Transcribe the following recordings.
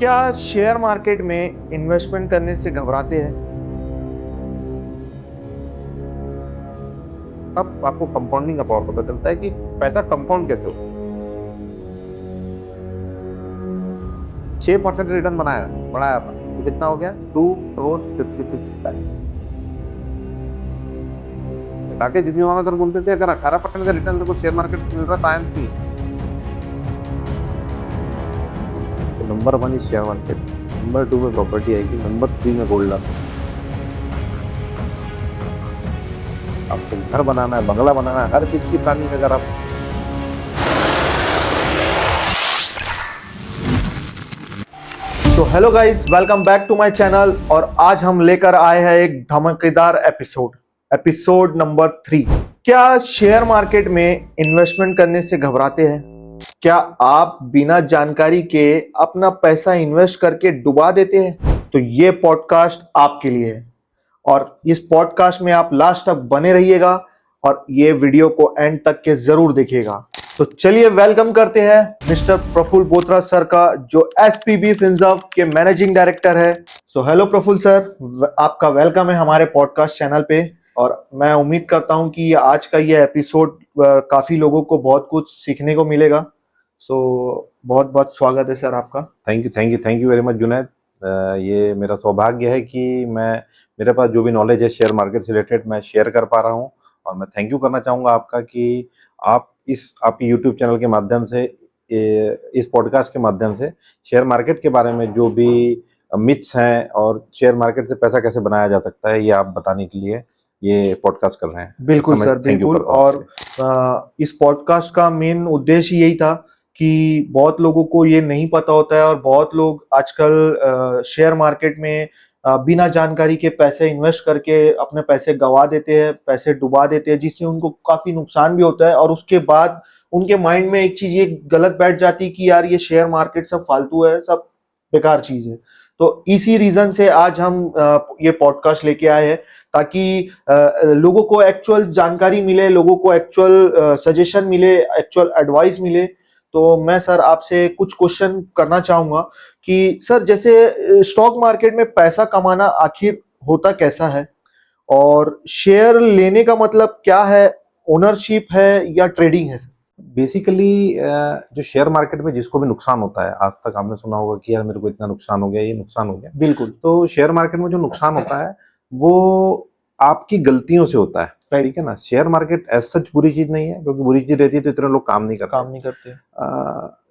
क्या share market में investment करने से घबराते हैं? अब आपको कंपाउंडिंग का पावर पता चलता है कि पैसा कंपाउंड कैसे हो। 6% रिटर्न बढ़ाया था तो कितना हो गया? 2 4 50 50 ताकि जितनी मांगा सर बोलते थे अगर 18% का रिटर्न देखो शेयर मार्केट में मिल रहा था टाइम थी तो number 1 is share market, number 2 में प्रॉपर्टी आएगी, नंबर 3 में गोल्ड आता है। आपको घर बनाना है, बंगला बनाना है, हर चीज की प्लानिंग अगर आप तो hello guys, welcome back to my channel. और आज हम लेकर आए हैं एक धमाकेदार एपिसोड नंबर 3। क्या शेयर मार्केट में इन्वेस्टमेंट करने से घबराते हैं? क्या आप बिना जानकारी के अपना पैसा इन्वेस्ट करके डुबा देते हैं? तो ये पॉडकास्ट आपके लिए है और इस पॉडकास्ट में आप लास्ट तक बने रहिएगा और ये वीडियो को एंड तक के जरूर देखिएगा। तो चलिए वेलकम करते हैं मिस्टर प्रफुल्ल बोत्रा सर का, जो एसपीबी फिनसर्व के मैनेजिंग डायरेक्टर है। सो हेलो प्रफुल्ल सर, आपका वेलकम है हमारे पॉडकास्ट चैनल पे। और मैं उम्मीद करता हूं कि आज का ये एपिसोड काफी लोगों को बहुत कुछ सीखने को मिलेगा। सो बहुत बहुत स्वागत है सर आपका। Thank you very much Junaid. ये मेरा सौभाग्य है कि मेरे पास जो भी नॉलेज है शेयर मार्केट से रिलेटेड मैं शेयर कर पा रहा हूँ। और मैं थैंक यू करना चाहूँगा आपका कि आप आपके यूट्यूब चैनल के माध्यम से, इस पॉडकास्ट के माध्यम से शेयर मार्केट के बारे में जो भी मिथ्स हैं और शेयर मार्केट से पैसा कैसे बनाया जा सकता है ये आप बताने के लिए ये पॉडकास्ट कर रहे हैं। बिल्कुल सर, बिल्कुल। और इस पॉडकास्ट का मेन उद्देश्य यही था कि बहुत लोगों को ये नहीं पता होता है और बहुत लोग आजकल शेयर मार्केट में बिना जानकारी के पैसे इन्वेस्ट करके अपने पैसे गंवा देते हैं, पैसे डुबा देते हैं, जिससे उनको काफी नुकसान भी होता है। और उसके बाद उनके माइंड में एक चीज ये गलत बैठ जाती है कि यार ये शेयर मार्केट सब फालतू है, सब बेकार चीज है। तो इसी रीजन से आज हम ये पॉडकास्ट लेके आए हैं ताकि लोगों को एक्चुअल जानकारी मिले, लोगों को एक्चुअल सजेशन मिले, एक्चुअल एडवाइस मिले। तो मैं सर आपसे कुछ क्वेश्चन करना चाहूंगा कि सर जैसे स्टॉक मार्केट में पैसा कमाना आखिर होता कैसा है, और शेयर लेने का मतलब क्या है, ओनरशिप है या ट्रेडिंग है सर? बेसिकली जो शेयर मार्केट में जिसको भी नुकसान होता है, आज तक आपने सुना होगा कि यार मेरे को इतना नुकसान हो गया, ये नुकसान हो गया। बिल्कुल। तो शेयर मार्केट में जो नुकसान होता है वो आपकी गलतियों से होता है, ठीक है ना। शेयर मार्केट एज सच बुरी चीज नहीं है, क्योंकि बुरी चीज रहती है तो इतने लोग काम नहीं करते।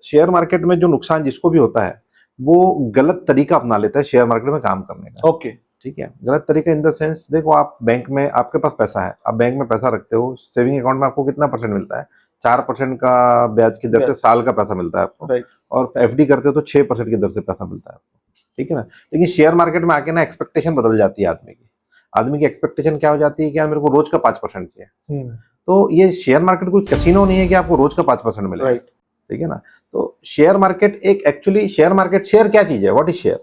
शेयर मार्केट में जो नुकसान जिसको भी होता है वो गलत तरीका अपना लेता है शेयर मार्केट में काम करने का। ओके, ठीक है, गलत तरीका इन द सेंस, देखो आप बैंक में, आपके पास पैसा है, आप बैंक में पैसा रखते हो, सेविंग अकाउंट में आपको कितना परसेंट मिलता है? 4% का ब्याज की दर से साल का पैसा मिलता है आपको। और एफडी करते हो तो 6% की दर से पैसा मिलता है आपको, ठीक है ना। लेकिन शेयर मार्केट में आके ना एक्सपेक्टेशन बदल जाती है आदमी की एक्सपेक्टेशन क्या हो जाती है कि यार मेरे को रोज का 5% चाहिए। तो ये शेयर मार्केट कोई कैसीनो नहीं है कि आपको रोज का 5% मिलेगा, ठीक है ना। तो शेयर मार्केट एक एक्चुअली शेयर क्या चीज है? What is share?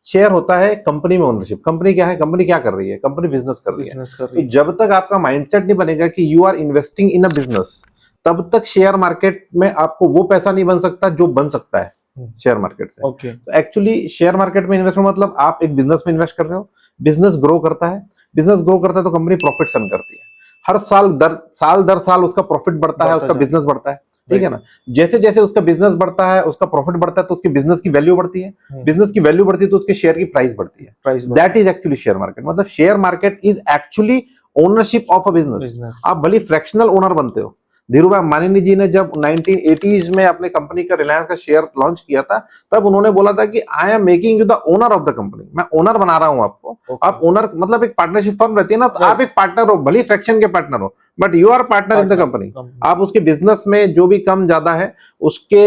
शेयर होता है कंपनी में ओनरशिप। कंपनी क्या है? कंपनी क्या कर रही है? कंपनी बिजनेस कर रही है। तो जब तक आपका माइंडसेट नहीं बनेगा कि you are investing in a business, तब तक शेयर मार्केट में आपको वो पैसा नहीं बन सकता जो बन सकता है शेयर मार्केट से। तो एक्चुअली शेयर मार्केट में इन्वेस्टमेंट मतलब आप एक बिजनेस में इन्वेस्ट कर रहे हो, बिजनेस ग्रो करता है, तो कंपनी प्रॉफिट अर्न करती है। हर दर साल उसका प्रॉफिट बढ़ता है, उसका बिजनेस बढ़ता है, ठीक है ना। जैसे जैसे उसका बिजनेस बढ़ता है, उसका प्रॉफिट बढ़ता है, तो उसकी बिजनेस की वैल्यू बढ़ती है, बिजनेस की वैल्यू बढ़ती है तो उसके शेयर की प्राइस बढ़ती है। That is actually share market. मतलब share market is actually ownership of a business. आप भले फ्रैक्शनल ओनर बनते हो। धीरू भाई अंबानी जी ने जब 1980s में अपने कंपनी का, रिलायंस का शेयर लॉन्च किया था, तब उन्होंने बोला था कि I am making you the owner of the company. मैं ओनर बना रहा हूं आपको। आप ओनर मतलब एक पार्टनरशिप फर्म रहती है ना, तो आप एक पार्टनर हो, भले फ्रैक्शन के पार्टनर हो, but you are partner in the company. आप उसके बिजनेस में जो भी कम ज्यादा है उसके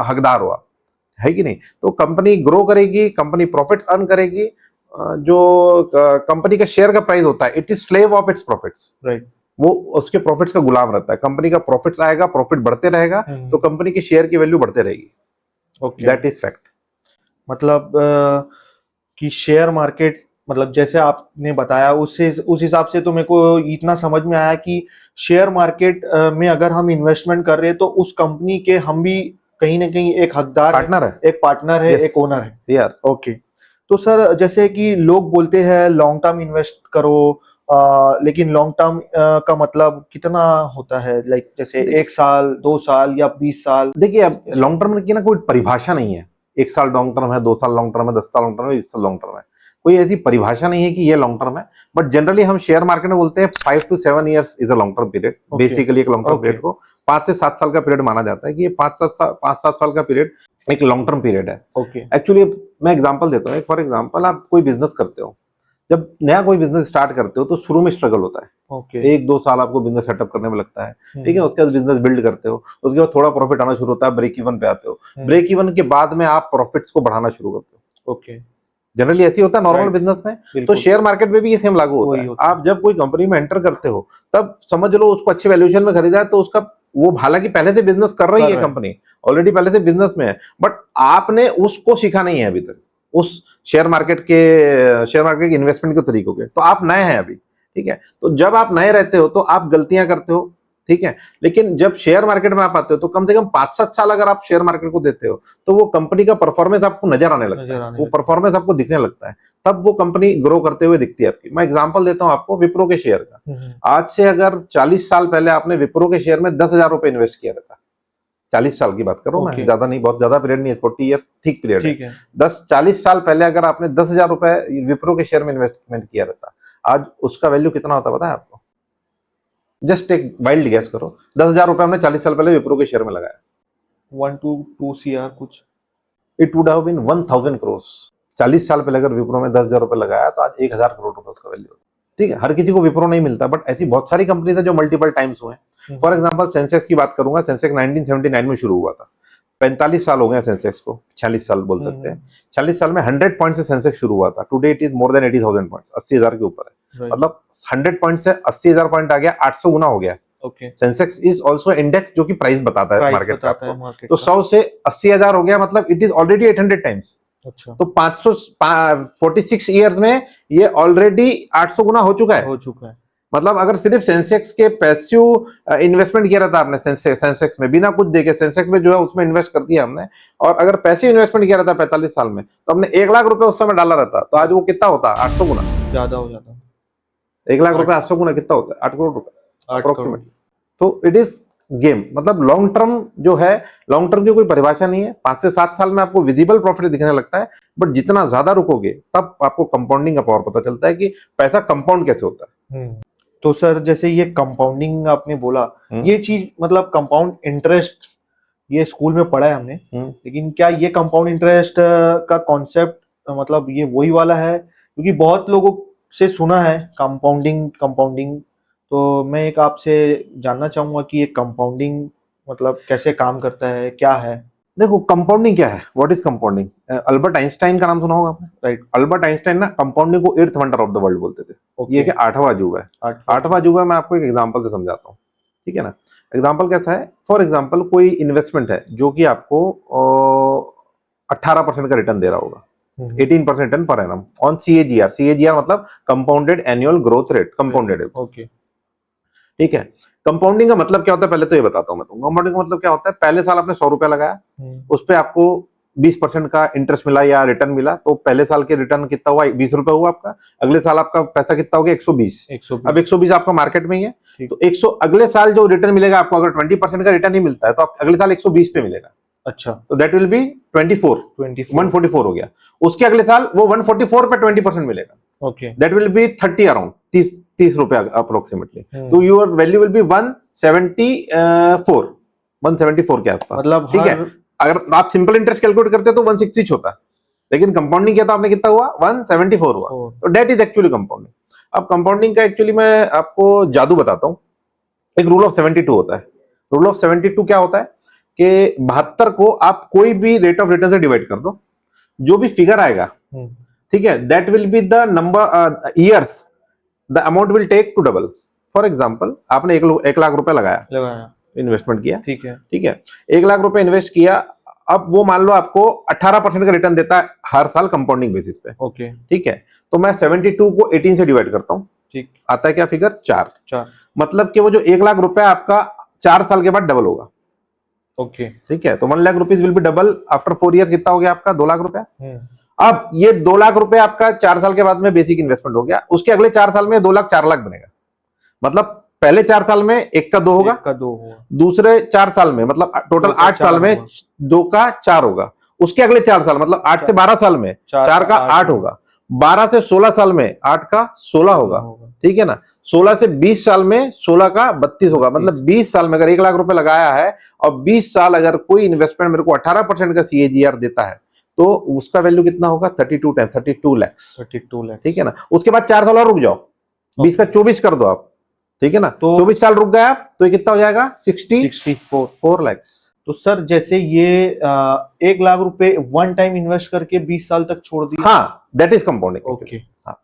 हकदार हो आप, है कि नहीं। तो कंपनी ग्रो करेगी, कंपनी प्रॉफिट्स अर्न करेगी। जो कंपनी का शेयर का प्राइस होता है, it is slave of its profits. वो उसके प्रॉफिट्स का गुलाम रहता है। कंपनी का प्रॉफिट्स आएगा, प्रॉफिट बढ़ते रहेगा, तो कंपनी की शेयर की वैल्यू बढ़ते रहेगी। That is fact. मतलब कि शेयर मार्केट, मतलब जैसे आपने बताया उस हिसाब से तो मेरे को इतना समझ में आया कि शेयर मार्केट में अगर हम इन्वेस्टमेंट कर रहे हैं तो उस कंपनी के हम भी कहीं ना कहीं एक हकदार है, पार्टनर है, एक पार्टनर है, Yes. एक ओनर है। यार ओके। तो सर जैसे कि लोग बोलते हैं लॉन्ग टर्म इन्वेस्ट करो, लेकिन लॉन्ग टर्म का मतलब कितना होता है, लाइक जैसे देखिए- 1 साल, 2 साल या 20 साल? देखिए, अब लॉन्ग टर्म की ना कोई परिभाषा नहीं है। 1 साल लॉन्ग टर्म है, 2 साल लॉन्ग टर्म है, 10 साल लॉन्ग टर्म है, 20 साल लॉन्ग टर्म है। कोई ऐसी परिभाषा नहीं है कि ये लॉन्ग टर्म है। बट जनरली हम शेयर मार्केट में बोलते हैं 5 to 7 years is a long term period. Okay. Basically एक लॉन्ग टर्म Okay. पीरियड को 5 से 7 साल का पीरियड माना जाता है कि ये 5-7 साल का पीरियड एक लॉन्ग टर्म पीरियड है। ओके। एक्चुअली मैं एग्जांपल देता हूँ। फॉर एग्जांपल आप कोई बिजनेस करते हो, जब नया कोई बिजनेस स्टार्ट करते हो तो शुरू में स्ट्रगल होता है। ओके। 1-2 साल आपको बिजनेस सेटअप करने में लगता है, ठीक है। हम्म। उसके बाद बिजनेस बिल्ड करते हो, उसके बाद थोड़ा प्रॉफिट आना शुरू होता है, ब्रेक इवन पे आते हो। ब्रेक इवन के बाद में आप प्रॉफिट्स को बढ़ाना शुरू करते हो। ओके। जनरली ऐसी होता है नॉर्मल Right. बिजनेस में। तो बिल्कुल। शेयर मार्केट में भी ये सेम लागू होता वही है। होता है। आप जब कोई कंपनी में एंटर करते हो तब समझ लो उसको अच्छी वैल्यूएशन में खरीदा है तो उसका वो हालांकि पहले से बिजनेस कर रही कर है रहा है। कंपनी, ऑलरेडी पहले से बिजनेस में है, बट आपने उसको सीखा नहीं है अभी तक उस शेयर मार्केट के इन्वेस्टमेंट के तरीकों के। तो आप नए हैं अभी, ठीक है। तो जब आप नए रहते हो तो आप गलतियां करते हो, ठीक है। लेकिन जब शेयर मार्केट में आप आते हो तो कम से कम 5-7 साल अगर आप शेयर मार्केट को देते हो तो वो कंपनी का परफॉर्मेंस आपको नजर आने लगता है, वो परफॉर्मेंस आपको दिखने लगता है, तब वो कंपनी ग्रो करते हुए दिखती है आपकी। मैं एग्जांपल देता हूं आपको विप्रो के शेयर का। आज से अगर 40 साल पहले आपने विप्रो के शेयर में 10,000 रुपए इन्वेस्ट किया रहता, 40 साल की बात करो मैं, Okay. ज्यादा नहीं, बहुत ज्यादा पीरियड नहीं है, 40 ईयर्स ठीक पीरियड है। ठीक है। 40 साल पहले अगर आपने 10,000 रुपए विप्रो के शेयर में इन्वेस्टमेंट किया रहता, आज उसका वैल्यू कितना होता पता है आपको? जस्ट एक वाइल्ड गैस करो, 10,000 रुपए हमने 40 साल पहले विप्रो के शेयर में लगाया, 1 to 2 CR कुछ। It would have been 1000 crore. 40 साल पहले अगर विप्रो में 10,000 रुपए लगाया तो आज 1,000 करोड़ रुपए उसका वैल्यू होता। ठीक है, हर किसी को विप्रो नहीं मिलता, बट ऐसी बहुत सारी कंपनीज है जो मल्टीपल टाइम्स हुए हैं। फॉर एग्जांपल सेंसेक्स की बात करूंगा, सेंसेक्स 1979 में शुरू हुआ था, 45 साल हो गए सेंसेक्स को, 46 साल बोल सकते हैं। 46 साल में 100 पॉइंट से सेंसेक्स शुरू हुआ था, today it is more than 80,000 point, 80,000 के ऊपर है। मतलब 100 पॉइंट से 80,000 पॉइंट आ गया, 800 गुना हो गया। Okay. Sensex is also index जो कि प्राइस बताता है मार्केट का आपको। मार्केट तो 100 से 80,000 हो गया, मतलब इट इज ऑलरेडी 800 टाइम्स। अच्छा। तो 546 ईयर्स में ये ऑलरेडी 800 गुना हो चुका है। मतलब अगर सिर्फ सेंसेक्स के पैसिव इन्वेस्टमेंट किया रहता आपने सेंसेक्स में बिना कुछ देखे, सेंसेक्स में जो है उसमें इन्वेस्ट कर दिया हमने, और अगर पैसिव इन्वेस्टमेंट किया रहता 45 साल में तो हमने 1 लाख रुपए उस समय डाला रहता, तो आज वो कितना होता? 800 गुना ज्यादा हो जाता। 1 लाख रुपए 800 गुना कितना होता है? 8 करोड़ रुपए अप्रोक्सीमेटली। तो इट इज गेम। मतलब लॉन्ग टर्म जो है, लॉन्ग टर्म की कोई परिभाषा नहीं है। 5 से 7 साल में आपको विजिबल प्रॉफिट दिखने लगता है, बट जितना ज्यादा रुकोगे तब आपको कंपाउंडिंग का पावर पता चलता है कि पैसा कंपाउंड कैसे होता है। तो सर जैसे ये कंपाउंडिंग आपने बोला, ये चीज मतलब कंपाउंड इंटरेस्ट ये स्कूल में पढ़ा है हमने, लेकिन क्या ये कंपाउंड इंटरेस्ट का कॉन्सेप्ट मतलब ये वही वाला है? क्योंकि बहुत लोगों से सुना है कंपाउंडिंग, तो मैं एक आपसे जानना चाहूंगा कि ये कंपाउंडिंग मतलब कैसे काम करता है, क्या है? देखो कंपाउंडिंग क्या है, what is compounding? Albert Einstein का नाम सुना होगा आपने, राइट? अल्बर्ट आइंस्टाइन ना कंपाउंडिंग को 8th wonder of the world बोलते थे। ये कि 8वां अजूबा है। 8वां अजूबा मैं आपको एक एग्जांपल से समझाता हूँ, ठीक है ना। एग्जांपल कैसा है? फॉर एग्जांपल कोई इन्वेस्टमेंट है जो कि आपको 18% का रिटर्न दे रहा होगा, 18% return per annum on CAGR। CAGR मतलब compounded annual growth rate, compounded है। ओके, ठीक है। कंपाउंडिंग का मतलब क्या होता है पहले तो ये बताता हूं मैं तुमको। कंपाउंडिंग का मतलब क्या होता है? पहले साल आपने 100 रुपया लगाया, उस पर आपको 20% का इंटरेस्ट मिला या रिटर्न मिला, तो पहले साल के रिटर्न कितना हुआ? 20 रुपया हुआ आपका। अगले साल आपका पैसा कितना हो गया? 120। अब 120 आपका मार्केट में ही है, तो 100 अगले साल जो रिटर्न मिलेगा आपको, अगर 20% का रिटर्न ही मिलता है तो आप अगले साल 120 पे मिलेगा। अच्छा, तो दैट विल बी 144 हो गया। उसके अगले साल वो 144 पे 20% मिलेगा। Okay, that will B 30 around 30 रुपया अप्रोक्सीमेटली। तो योर वैल्यू विल बी 174 के आसपास। मतलब ठीक है। अगर आप सिंपल इंटरेस्ट कैलकुलेट करते तो 160 होता, लेकिन कंपाउंडिंग किया तो आपने कितना हुआ? 174 हुआ। तो दैट इज एक्चुअली कंपाउंडिंग। अब कंपाउंडिंग का एक्चुअली मैं आपको जादू बताता हूं। एक रूल ऑफ 72 होता है। रूल ऑफ 72 क्या होता है कि 72 को आप कोई भी रेट ऑफ रिटर्न से डिवाइड कर दो, जो भी फिगर आएगा, ठीक है, that will be the number years the amount will take to double. For example आपने 1 लाख रुपए लगाया, इन्वेस्टमेंट किया, ठीक है, 1 लाख रुपए इन्वेस्ट किया। अब वो मान लो आपको 18% का रिटर्न देता है हर साल कंपाउंडिंग बेसिस पे। ओके, ठीक है। तो मैं 72 को 18 से डिवाइड करता हूं, ठीक, आता है क्या फिगर? 4। मतलब कि वो जो 1 लाख रुपए आपका 4 साल के बाद डबल होगा। ओके। ठीक है, तो 1 lakh rupees will be double after 4 year. कितना हो गया आपका? 2 लाख रुपया। अब ये 2 लाख रुपए आपका 4 साल के बाद में बेसिक इन्वेस्टमेंट हो गया, उसके अगले 4 साल में 2 लाख 4 लाख बनेगा। मतलब पहले 4 साल में 1 का 2 होगा, 1 का 2 होगा, दूसरे 4 साल में मतलब टोटल 8 साल में 2 का 4 होगा, उसके अगले 4 साल मतलब 8 से 12 साल में 4 का 8 होगा, 12 से 16 साल में 8 का 16 होगा। ठीक है ना, 16 से 20 साल में 16 का 32 होगा। मतलब 20 साल में अगर 1 लाख रुपए लगाया है और 20 साल अगर कोई इन्वेस्टमेंट मेरे को 18% का CAGR देता है तो उसका वैल्यू कितना होगा? 32 टाइम 32 लाख। ठीक है ना, उसके बाद 4 साल और रुक जाओ, 20 का 24 कर दो आप। ठीक है ना, तो 24 साल रुक गया आप तो ये कितना हो जाएगा? 64 लाख। तो सर जैसे ये 1 लाख रुपए वन टाइम इन्वेस्ट करके 20 साल तक छोड़ दिया। हाँ, दैट इज कंपाउंडिंग। ओके। हाँ,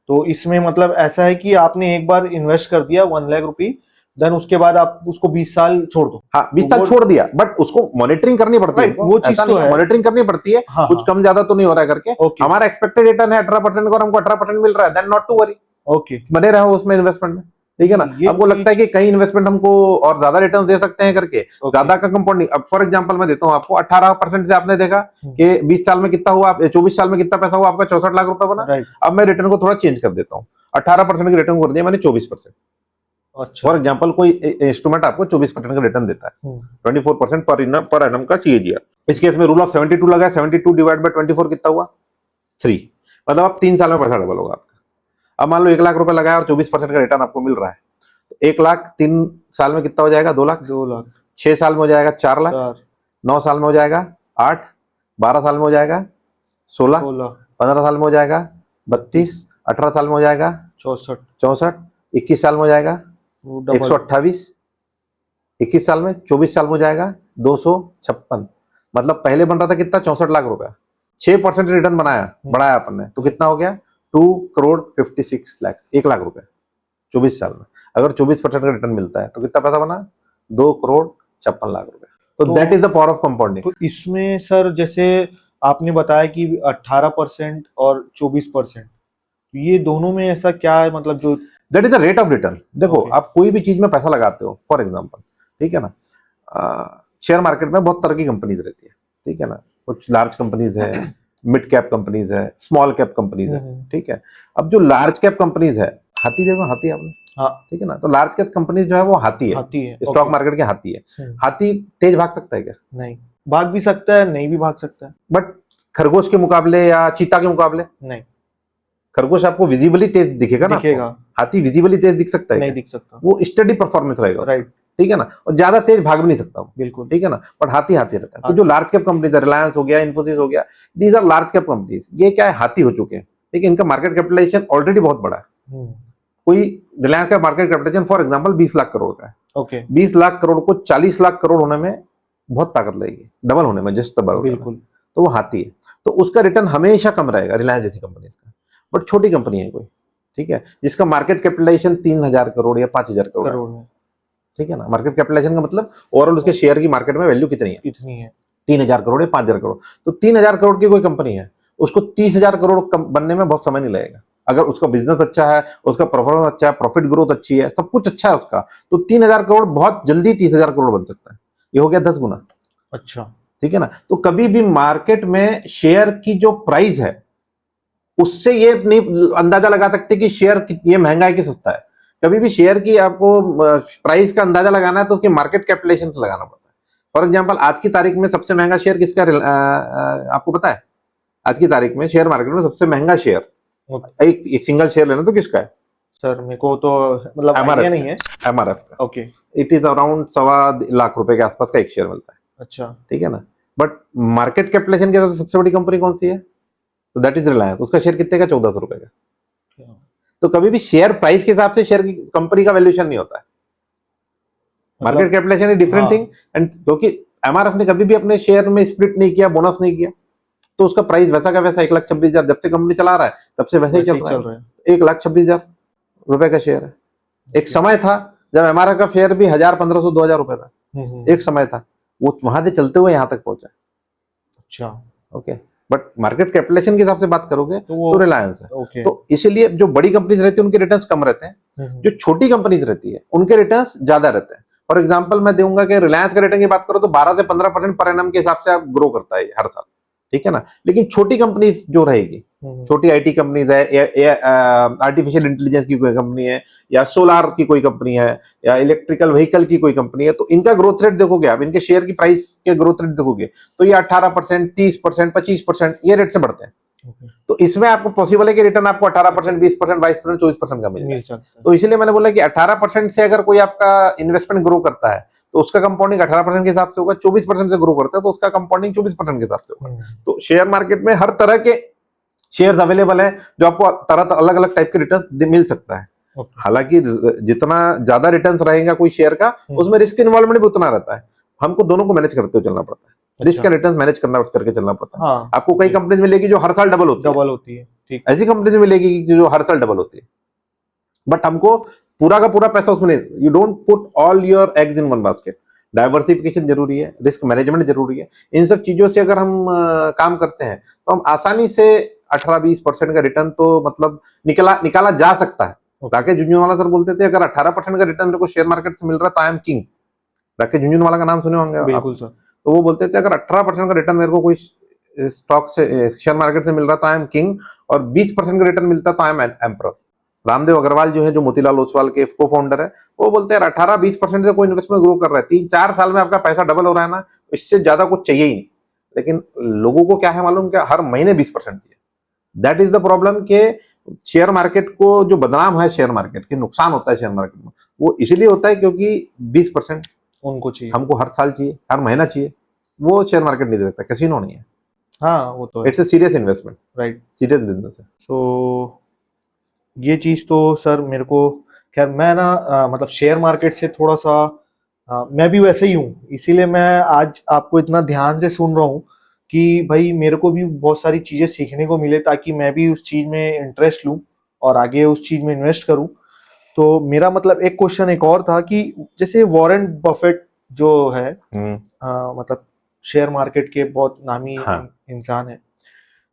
तो इसमें मतलब ऐसा है कि आपने एक बार इन्वेस्ट कर दिया 1 लाख रुपए, देन उसके बाद आप उसको 20 साल छोड़ दो। हाँ, 20 साल छोड़ दिया, बट उसको मॉनिटरिंग करनी पड़ती है। वो चीज तो है, मॉनिटरिंग करनी पड़ती है। हाँ, कुछ कम ज्यादा तो नहीं हो रहा है करके। हमारा एक्सपेक्टेड रिटर्न है 18% का और हमको 18% मिल रहा है, then not to worry. Okay, बने रहो उसमें इन्वेस्टमेंट में। ठीक है ना, आपको लगता है कि कई इन्वेस्टमेंट हमको और ज्यादा रिटर्न दे सकते हैं करके, ज्यादा का कंपाउंडिंग। अब फॉर एग्जांपल मैं देता हूं आपको, 18% से आपने देखा कि 20 साल में कितना हुआ, 24 साल में कितना पैसा हुआ आपका? 64 लाख रुपए बना। अब मैं रिटर्न को थोड़ा चेंज कर देता हूँ, 18% की रिटर्न कर दिया मैंने 24%। अच्छा, फॉर एग्जांपल कोई इंस्ट्रूमेंट आपको 24% का रिटर्न देता है, 24% पर एनम का CAGR। इस केस में रूल ऑफ 72 लगा, 72 डिवाइड बाय 24 कितना हुआ? 3। मतलब अब 3 साल में पैसा डबल होगा आपका। अब मान लो 1 लाख रुपए लगाया और 24% का रिटर्न आपको मिल रहा है, तो 1 लाख 3 साल में कितना हो जाएगा? 2 लाख। 6 साल में हो जाएगा 4 लाख, 9 साल में हो जाएगा 8, 12 साल में हो जाएगा 16, 15 साल में हो जाएगा 32, 18 साल में हो जाएगा 64, 21 साल में हो जाएगा 128, 21 साल में, 24 साल में हो जाएगा 256। मतलब पहले बन रहा था कितना? 64 लाख रुपया। 6% रिटर्न बढ़ाया अपन ने, तो कितना हो गया? 2 करोड़ 56 लाख, 1 लाख रुपए 24 साल में। अगर 24% का रिटर्न मिलता है तो कितना पैसा बना? 2 करोड़ 56 लाख रुपए। तो that is the power of compounding. तो इसमें सर जैसे आपने बताया कि 18% और 24%, ये दोनों में ऐसा क्या है मतलब जो that is the rate of return. देखो आप कोई भी चीज में पैसा लगाते हो, फॉर एग्जांपल, ठीक है ना, शेयर मार्केट में बहुत तरह की कंपनीज रहती है। ठीक है ना, कुछ लार्ज कंपनीज है, मिड कैप कंपनीज है, स्मॉल कैप कंपनीज है। ठीक है, अब जो लार्ज कैप कंपनीज है, हाथी देखो, हाथी आपने, हाँ, ठीक है ना, तो लार्ज कैप कंपनीज जो है वो हाथी है, स्टॉक मार्केट के हाथी है। हाथी तेज भाग सकता है क्या? नहीं, भाग भी सकता है, नहीं भी भाग सकता है, बट खरगोश के मुकाबले या चीता के मुकाबले नहीं। खरगोश आपको विजिबली तेज दिखेगा ना, हाथी विजिबली तेज दिख सकता है? नहीं दिख सकता, वो स्टडी परफॉर्मेंस रहेगा, राइट। ठीक है ना, और ज्यादा तेज भाग भी नहीं सकता, बिल्कुल, ठीक है ना, बट हाथी हाथी रहता है। तो जो लार्ज कैप कंपनीज है, रिलायंस हो गया, इन्फोसिस हो गया, these are large cap companies. ये क्या है? हाथी हो चुके हैं। ठीक है, इनका मार्केट कैपिटलाइजेशन ऑलरेडी बहुत बड़ा है। कोई रिलायंस का market capitalisation for example 20 lakh crore का है। ओके, 20 लाख करोड़ को 40 लाख करोड़ होने में बहुत ताकत लगेगी, डबल होने में, जस्ट डबल, बिल्कुल। तो वो हाथी है, तो उसका रिटर्न हमेशा कम रहेगा रिलायंस जैसी कंपनीज का। बट छोटी कंपनी है कोई, ठीक है, जिसका मार्केट कैपिटलाइजेशन 3000 करोड़ या 5000 करोड़ है। ठीक है ना, मार्केट कैपिटलाइजेशन का मतलब ओवरऑल उसके शेयर की मार्केट में वैल्यू कितनी है? इतनी है, 3000 करोड़ या 5000 करोड़। तो 3000 करोड़ की कोई कंपनी है, उसको 30,000 करोड़ बनने में बहुत समय नहीं लगेगा। अगर उसका बिजनेस अच्छा है, उसका परफॉर्मेंस अच्छा है, प्रॉफिट ग्रोथ अच्छी है, सब कुछ अच्छा है उसका, तो 3000 करोड़ बहुत जल्दी 30,000 करोड़ बन सकता है। ये हो गया 10 गुना। अच्छा, ठीक है ना, तो कभी भी मार्केट में शेयर की जो प्राइस है उससे ये नहीं अंदाजा लगा सकते कि शेयर ये महंगा है कि सस्ता है। कभी भी शेयर की आपको प्राइस का अंदाजा लगाना है तो उसकी मार्केट कैपिटलाइजेशन से लगाना पड़ता है। फॉर एग्जांपल आज की तारीख में सबसे महंगा शेयर किसका आपको पता है? आज की तारीख में शेयर मार्केट में सबसे महंगा शेयर एक सिंगल शेयर लेना तो किसका है? सर मेरे को तो मतलब आइडिया नहीं है। MRF का। Okay, it is around 1.25 lakh रुपए के आसपास का एक शेयर मिलता है। अच्छा, ठीक है ना, बट मार्केट कैपिटलाइजेशन के हिसाब से सबसे बड़ी कंपनी कौन सी है? तो दैट इज रिलायंस। उसका शेयर कितने का? 1400 रुपए का। तो कभी भी शेयर प्राइस के हिसाब से शेयर की कंपनी का वैल्यूएशन नहीं होता है। Market capitalisation is different thing, and क्योंकि MRF ने कभी भी अपने शेयर में स्प्लिट नहीं किया, बोनस नहीं किया, तो उसका प्राइस वैसा का वैसा 1,26,000 जब से कंपनी चला रहा है तब से वैसे ही चल रहा है। 1,26,000 रुपए का शेयर है। एक समय था जब MRF का शेयर भी 1,000, 1,500, 2,000 रुपए था। एक समय था, वो वहां से चलते हुए यहां तक पहुंचा। अच्छा, ओके, बट मार्केट कैपिटलाइजेशन के हिसाब से बात करोगे तो रिलायंस है। तो इसीलिए जो बड़ी कंपनीज रहती है उनके रिटर्न्स कम रहते हैं, जो छोटी कंपनीज रहती है उनके रिटर्न्स ज्यादा रहते हैं। फॉर एग्जांपल मैं दूंगा कि रिलायंस के रेटिंग की बात करो तो 12 से 15% पर एनम के हिसाब से आप ग्रो करता है हर साल, ठीक है ना। लेकिन छोटी कंपनीज जो रहेगी, छोटी आईटी कंपनीज है, आर्टिफिशियल इंटेलिजेंस की कोई कंपनी है, या सोलार की कोई कंपनी है, या इलेक्ट्रिकल व्हीकल की कोई कंपनी है, तो इनका ग्रोथ रेट देखोगे आप, इनके शेयर की प्राइस के ग्रोथ रेट देखोगे तो ये 18%, 30%, 25% ये रेट से बढ़ते हैं। तो इसमें आपको पॉसिबल है कि रिटर्न आपको 18%, 20%, 22%, 24% का मिल जाए। तो इसलिए मैंने बोला कि 18% से अगर कोई आपका इन्वेस्टमेंट ग्रो करता है तो उसका कंपाउंडिंग 18% के हिसाब से होगा, 24% से ग्रो करता है तो उसका कंपाउंडिंग 24% के हिसाब से होगा। तो शेयर मार्केट में हर तरह के शेयर्स अवेलेबल है जो आपको तरह अलग अलग टाइप के रिटर्न मिल सकता है। हालांकि जितना ज्यादा रिटर्न्स रहेगा कोई शेयर का, उसमें रिस्क इन्वॉल्वमेंट भी उतना रहता है। हमको दोनों को मैनेज करते हुए चलना पड़ता है, रिस्क एंड रिटर्न्स मैनेज करके चलना पड़ता है। हाँ, आपको कई कंपनीज मिलेगी जो हर साल डबल होती है, ठीक, ऐसी कंपनीज मिलेगी जो हर साल डबल होती है, बट हमको पूरा का पूरा पैसा उसमें नहीं। You don't put all your eggs in one basket. Diversification जरूरी है, रिस्क मैनेजमेंट जरूरी है। इन सब चीजों से अगर हम काम करते हैं तो हम आसानी से 18-20% का रिटर्न तो मतलब निकाला जा सकता है। राकेश झुंझुनवाला सर बोलते थे अगर 18% का रिटर्न मेरे को शेयर मार्केट से मिल रहा है तो I am king. Rakesh Jhunjhunwala का नाम सुने होंगे बिल्कुल सर। तो वो बोलते थे अगर 18% का रिटर्न मेरे को कोई स्टॉक से शेयर मार्केट से मिल रहा था आई एम किंग, और 20% का रिटर्न मिलता तो I am emperor. Ramdeo Agrawal जो है, जो मोतीलाल ओसवाल के को फाउंडर है, वो बोलते हैं 18-20% से कोई इन्वेस्टमेंट ग्रो कर रहा है, 3-4 साल में आपका पैसा डबल हो रहा है ना, इससे ज्यादा कुछ चाहिए ही नहीं। लेकिन लोगों को क्या है मालूम, क्या हर महीने 20% चाहिए। दैट इज द प्रॉब्लम के शेयर मार्केट को जो बदनाम है, शेयर मार्केट के नुकसान होता है शेयर मार्केट में, वो इसलिए होता है क्योंकि 20% उनको चाहिए, हमको हर साल चाहिए, हर महीना चाहिए। वो शेयर मार्केट नहीं दे सकता, कैसीनो नहीं है। हाँ वो तो it's a serious investment, right, serious business है। तो ये चीज तो सर मेरे को, खैर मैं ना मतलब शेयर मार्केट से थोड़ा सा मैं भी वैसे ही हूँ, इसीलिए मैं आज आपको इतना ध्यान से सुन रहा हूँ कि भाई मेरे को भी बहुत सारी चीजें सीखने को मिले, ताकि मैं भी उस चीज में इंटरेस्ट लूँ और आगे उस चीज में इन्वेस्ट करूँ। तो मेरा मतलब एक क्वेश्चन एक और था कि जैसे वॉरेन बफेट जो है, मतलब शेयर मार्केट के बहुत नामी इंसान है,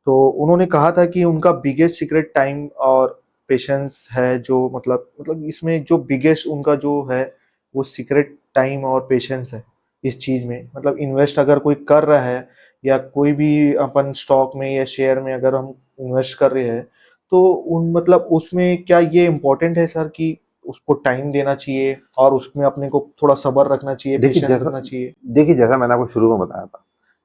तो उन्होंने कहा था कि उनका बिगेस्ट सीक्रेट टाइम और पेशेंस है, जो मतलब इसमें जो बिगेस्ट उनका जो है वो सीक्रेट टाइम और पेशेंस है इस चीज में। मतलब इन्वेस्ट अगर कोई कर रहा है या कोई भी अपन स्टॉक में या शेयर में अगर हम इन्वेस्ट कर रहे हैं, तो उन मतलब उसमें क्या ये इम्पोर्टेंट है सर कि उसको टाइम देना चाहिए और उसमें अपने को थोड़ा सब्र रखना चाहिए, पेशेंस रखना चाहिए? देखिए, जैसा मैंने आपको शुरू में बताया था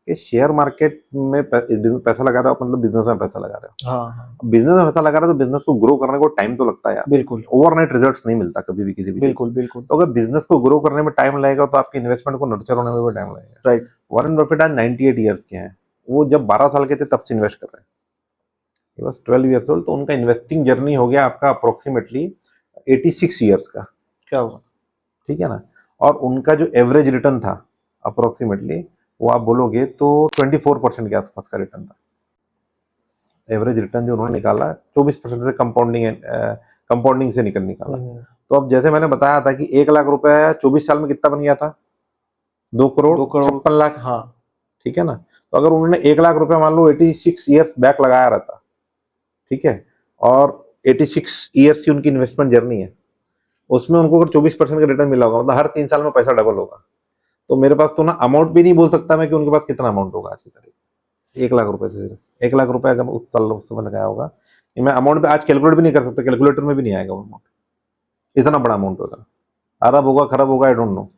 कि शेयर मार्केट में पैसा लगा रहे हो मतलब बिजनेस में पैसा लगा रहे हो। हाँ, बिजनेस में पैसा लगा रहे हो तो बिजनेस को ग्रो करने को टाइम तो लगता है यार, बिल्कुल। ओवरनाइट रिजल्ट्स नहीं मिलता कभी भी किसी भी, बिल्कुल बिल्कुल। तो अगर बिजनेस को ग्रो करने में टाइम लगेगा तो आपके इन्वेस्टमेंट को नर्चर होने में भी टाइम लगेगा, राइट। वॉरेन बफेट आज 98 ईयर्स के हैं, वो जब 12 साल के थे तब से इन्वेस्ट कर रहे हैं, बस 12 ईयर्स ओल्ड। तो उनका इन्वेस्टिंग जर्नी हो गया आपका अप्रोक्सीमेटली 86 ईयर्स का, क्या हुआ, ठीक है ना। और उनका जो एवरेज रिटर्न था अप्रोक्सीमेटली, वो आप बोलोगे तो 24% के आसपास का रिटर्न था। एवरेज रिटर्न जो उन्होंने निकाला 24% से कंपाउंडिंग से निकाला। तो अब जैसे मैंने बताया था कि 1 लाख रुपए 24 साल में कितना बन गया था, 2 करोड़ 56 लाख, हाँ ठीक है ना। तो अगर उन्होंने 1 लाख रुपए मान लो 86 ईयर्स बैक लगाया रहता, ठीक है, और 86 ईयर्स की उनकी इन्वेस्टमेंट जर्नी है, उसमें उनको अगर 24% का रिटर्न मिला होगा, मतलब हर 3 साल में पैसा डबल होगा। तो मेरे पास तो ना अमाउंट भी नहीं बोल सकता मैं कि उनके पास कितना अमाउंट होगा आज की तारीख। 1 लाख रुपए से सिर्फ 1 लाख रुपए अगर उस साल समय लगाया होगा, मैं अमाउंट पे आज कैलकुलेट भी नहीं कर सकता, कैलकुलेटर में भी नहीं आएगा वो अमाउंट, इतना बड़ा अमाउंट होगा। अरब होगा, खरब होगा, आई डोंट नो।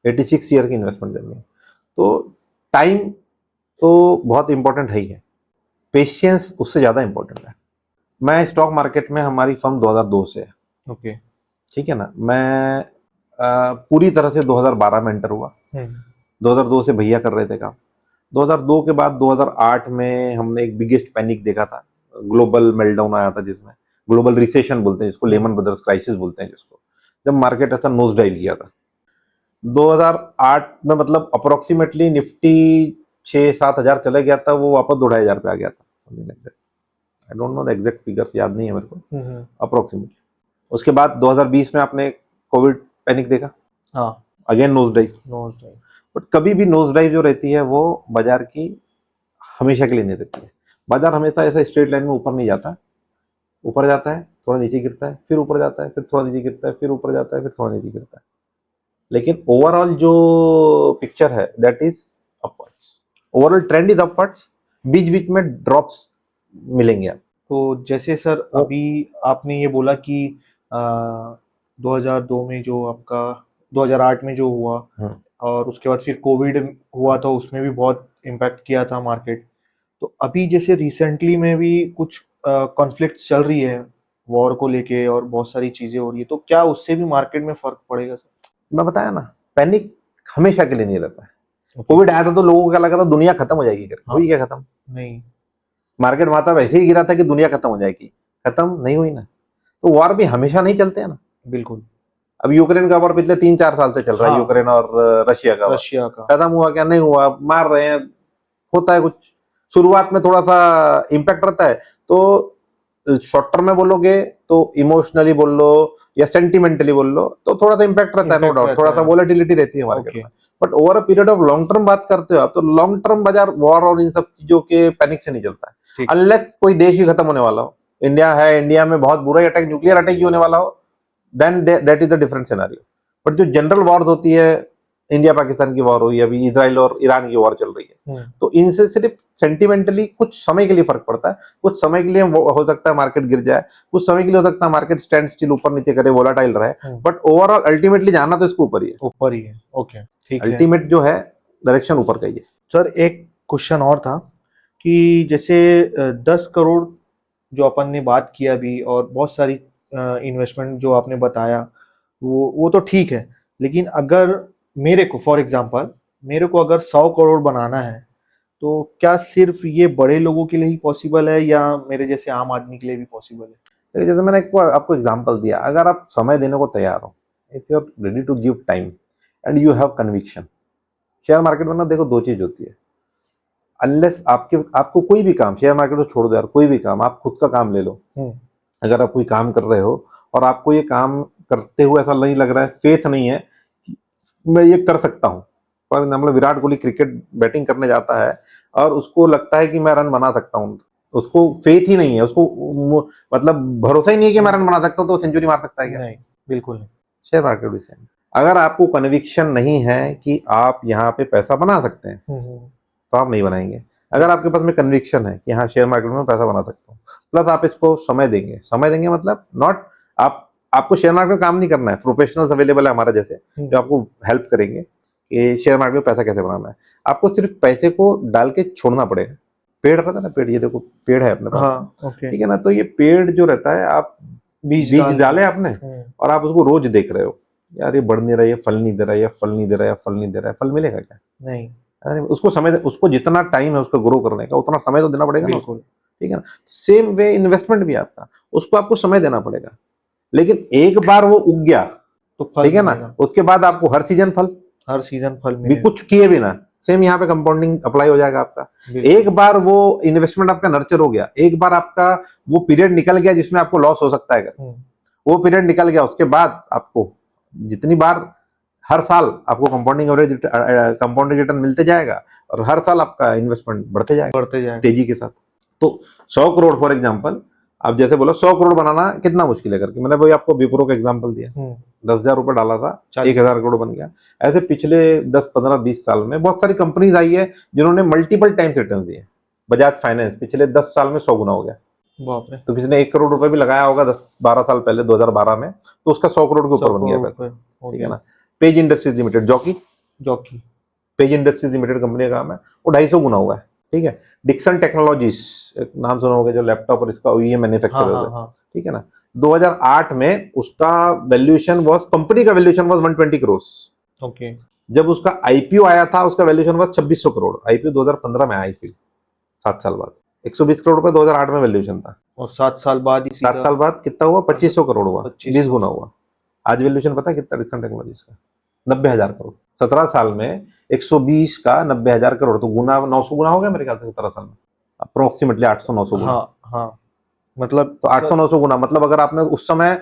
86 ईयर की इन्वेस्टमेंट जर्नी। तो टाइम तो बहुत इंपॉर्टेंट है ही है, पेशेंस उससे ज्यादा इंपॉर्टेंट है। मैं स्टॉक मार्केट में, हमारी फर्म 2002 से है, ओके, ठीक है ना। मैं पूरी तरह से 2012 में एंटर हुआ, 2002 से भैया कर रहे थे काम। 2002 के बाद 2008 में हमने एक बिगेस्ट पैनिक देखा था, ग्लोबल मेल्टडाउन आया था, जिसमें ग्लोबल रिसेशन बोलते हैं जिसको, लेमन ब्रदर्स क्राइसिस बोलते हैं जिसको, जब मार्केट ऐसा नोज डाइव किया था 2008 में, मतलब अप्रोक्सीमेटली निफ्टी 6-7 हजार चले गया था, वो वापस 2-2.5 हजार पे आ गया था। I don't know the exact figures, याद नहीं है मेरे को, अप्रोक्सीमेटली। उसके बाद 2020 में आपने कोविड पैनिक देखा, हाँ, अगेन नोज डाइव। बट कभी भी नोज डाइव जो रहती है वो बाजार की हमेशा के लिए नहीं रहती है। बाजार हमेशा ऐसा स्ट्रेट लाइन में ऊपर नहीं जाता, ऊपर जाता है, थोड़ा नीचे गिरता है, फिर ऊपर जाता है, फिर थोड़ा नीचे गिरता है, फिर ऊपर जाता है, फिर थोड़ा नीचे गिरता है। लेकिन ओवरऑल जो पिक्चर है that is upwards, overall trend is upwards, बीच बीच में ड्रॉप्स मिलेंगे आप। तो जैसे सर अभी आपने ये बोला कि 2002 में जो आपका 2008 में जो हुआ और उसके बाद फिर कोविड हुआ था, उसमें भी बहुत इम्पैक्ट किया था मार्केट। तो अभी जैसे रिसेंटली में भी कुछ कॉन्फ्लिक्ट चल रही है वॉर को लेके और बहुत सारी चीजें हो रही है, तो क्या उससे भी मार्केट में फर्क पड़ेगा सर? मैं बताया ना, पैनिक हमेशा के लिए नहीं रहता है। कोविड आया था तो लोगों को क्या लगा था दुनिया खत्म हो जाएगी करके, हुई क्या खत्म? नहीं। मार्केट माता वैसे ही गिरा था कि दुनिया खत्म हो जाएगी, खत्म नहीं हुई ना। तो वॉर भी हमेशा नहीं चलते हैं ना। बिल्कुल। अब यूक्रेन का वॉर पिछले 3-4 साल से चल रहा है, हाँ, यूक्रेन और रशिया का वॉर। रशिया का। खत्म हुआ क्या? नहीं हुआ, मार रहे हैं, होता है कुछ। शुरुआत में थोड़ा सा इम्पैक्ट रहता है, तो शॉर्ट टर्म में बोलोगे तो इमोशनली बोल लो या सेंटिमेंटली बोल लो तो थोड़ा सा इम्पैक्ट रहता है, नो Impact डाउट, रहता थोड़ा सा है। वोलेटिलिटी रहती है मार्केट ओके। में। But over a period of long term बात करते हो आप, तो लॉन्ग टर्म बाजार वॉर और इन सब चीजों के पैनिक से नहीं चलता है, ठीक। अनलेस कोई देश ही खत्म होने वाला हो। इंडिया है, इंडिया में बहुत बुरा अटैक, न्यूक्लियर अटैक ही होने वाला हो, then that is a different scenario. But जो जनरल वॉर्स होती है, इंडिया पाकिस्तान की वॉर हुई, अभी इजराइल और ईरान की वॉर चल रही है, तो इनसे सिर्फ सेंटिमेंटली कुछ समय के लिए फर्क पड़ता है। कुछ समय के लिए हो सकता है मार्केट गिर जाए, कुछ समय के लिए हो सकता है मार्केट स्टैंड स्टिल ऊपर नीचे करे, वोलाटाइल रहे, बट ओवरऑल अल्टीमेटली जाना तो इसको ऊपर ही है। ऊपर ही है। ओके, ठीक है। अल्टीमेट जो है डायरेक्शन ऊपर का ही है। सर एक क्वेश्चन और था कि जैसे 10 करोड़ जो अपन ने बात किया अभी और बहुत सारी इन्वेस्टमेंट जो आपने बताया, वो तो ठीक है, लेकिन अगर मेरे को फॉर एग्जांपल मेरे को अगर 100 करोड़ बनाना है, तो क्या सिर्फ ये बड़े लोगों के लिए ही पॉसिबल है या मेरे जैसे आम आदमी के लिए भी पॉसिबल है? देखिए, जैसे मैंने आपको एग्जांपल दिया, अगर आप समय देने को तैयार हो, if you are ready to give time and you have conviction. Share market में ना देखो, दो चीज होती है। अनलेस आपको कोई भी काम, शेयर मार्केट को छोड़ दो यार, कोई भी काम, आप खुद का काम ले लो। अगर आप कोई काम कर रहे हो और आपको ये काम करते हुए ऐसा नहीं लग रहा है, फेथ नहीं है कि मैं ये कर सकता हूँ। For example, Virat Kohli cricket batting करने जाता है और उसको लगता है कि मैं रन बना सकता हूँ, उसको फेथ ही नहीं है, उसको मतलब भरोसा ही नहीं है कि मैं रन बना सकता हूँ, तो सेंचुरी मार सकता है क्या? नहीं, बिल्कुल नहीं। शेयर मार्केट भी सेम। अगर आपको कन्विक्शन नहीं है कि आप यहाँ पे पैसा बना सकते हैं, तो आप नहीं बनाएंगे। अगर आपके पास में कन्विक्शन है कि हाँ, शेयर मार्केट में पैसा बना सकता हूँ, प्लस आप इसको समय देंगे, समय देंगे मतलब नॉट आपको शेयर मार्केट में काम नहीं करना है, प्रोफेशनल्स अवेलेबल है हमारे जैसे जो आपको हेल्प करेंगे कि शेयर मार्केट में पैसा कैसे बनाना है। आपको सिर्फ पैसे को डाल के छोड़ना पड़ेगा। पेड़ रहता है ना, पेड़, ये देखो पेड़ है अपने पास, हाँ, ओके। ठीक है ना, तो ये पेड़ जो रहता है, आप बीज डाले आपने और आप उसको रोज देख रहे हो, यार ये बढ़ नहीं रहा है, ये फल नहीं दे रहा है, ये फल नहीं दे रहा है, फल नहीं दे रहा है, फल मिलेगा क्या? नहीं। अरे उसको समय, उसको जितना टाइम है उसको ग्रो करने का, उतना समय तो देना पड़ेगा ना उसको, ठीक है ना। सेम वे इन्वेस्टमेंट भी आपका, उसको आपको समय देना पड़ेगा। लेकिन एक बार वो उग गया तो फल ठीक है ना, उसके बाद आपको हर सीजन फल भी मिलेगा, कुछ किए बिना। सेम यहाँ पे कंपाउंडिंग अप्लाई हो जाएगा आपका। एक बार वो इन्वेस्टमेंट आपका नर्चर हो गया, एक बार आपका वो पीरियड निकल गया जिसमें आपको लॉस हो सकता है, वो पीरियड निकल गया, उसके बाद आपको जितनी बार, हर साल आपको कंपाउंडिंग एवरेज, कंपाउंडिंग रिटर्न मिलते जाएगा और हर साल आपका इन्वेस्टमेंट बढ़ते जाएगा तेजी के साथ। तो 100 करोड़ फॉर एग्जांपल, आप जैसे बोला 100 करोड़ बनाना कितना मुश्किल है करके, मैंने वही आपको विप्रो का एग्जांपल दिया, 10,000 रुपए डाला था, 1,000 करोड़ बन गया। ऐसे पिछले 10, 15, 20 साल में बहुत सारी कंपनीज आई है जिन्होंने मल्टीपल टाइम्स रिटर्न दिए। बजाज फाइनेंस पिछले 10 साल में 100 गुना हो गया। बाप रे। तो किसी ने 1 करोड़ रुपए भी लगाया होगा 10-12 साल पहले, 2012 में, तो उसका 100 करोड़ के ऊपर बन गया पैसा, ठीक है ना। Page industries limited, jockey page industries limited company का नाम है, वो 250 गुना हुआ है, ठीक है। डिक्सन टेक्नोलॉजीज, नाम सुना होगा, जो लैपटॉप और इसका OEM मैन्युफैक्चरर है, ठीक है ना। 2008 में उसका वैल्यूएशन वाज, कंपनी का वैल्यूएशन वाज 120 करोड़। ओके। जब उसका IPO आया था उसका वैल्यूएशन वाज 2600 करोड़। IPO 2015 में आई थी, 7 साल बाद। 120 करोड़ रुपए 2008 में वैल्यूएशन था, और 7 साल बाद 7 साल बाद कितना हुआ? 2500 करोड़ हुआ, 20 गुना हुआ। आज वैल्यूएशन पता है कितना डिक्सन टेक्नोलॉजीज का? 90,000 करोड़। 17 साल में 120 का 90,000 करोड़, तो गुना 900 गुना हो गया मेरे ख्याल से 17 साल में, अप्रोक्सीमेटली 800-900 गुना। हाँ, मतलब तो 800-900 गुना, मतलब अगर आपने उस समय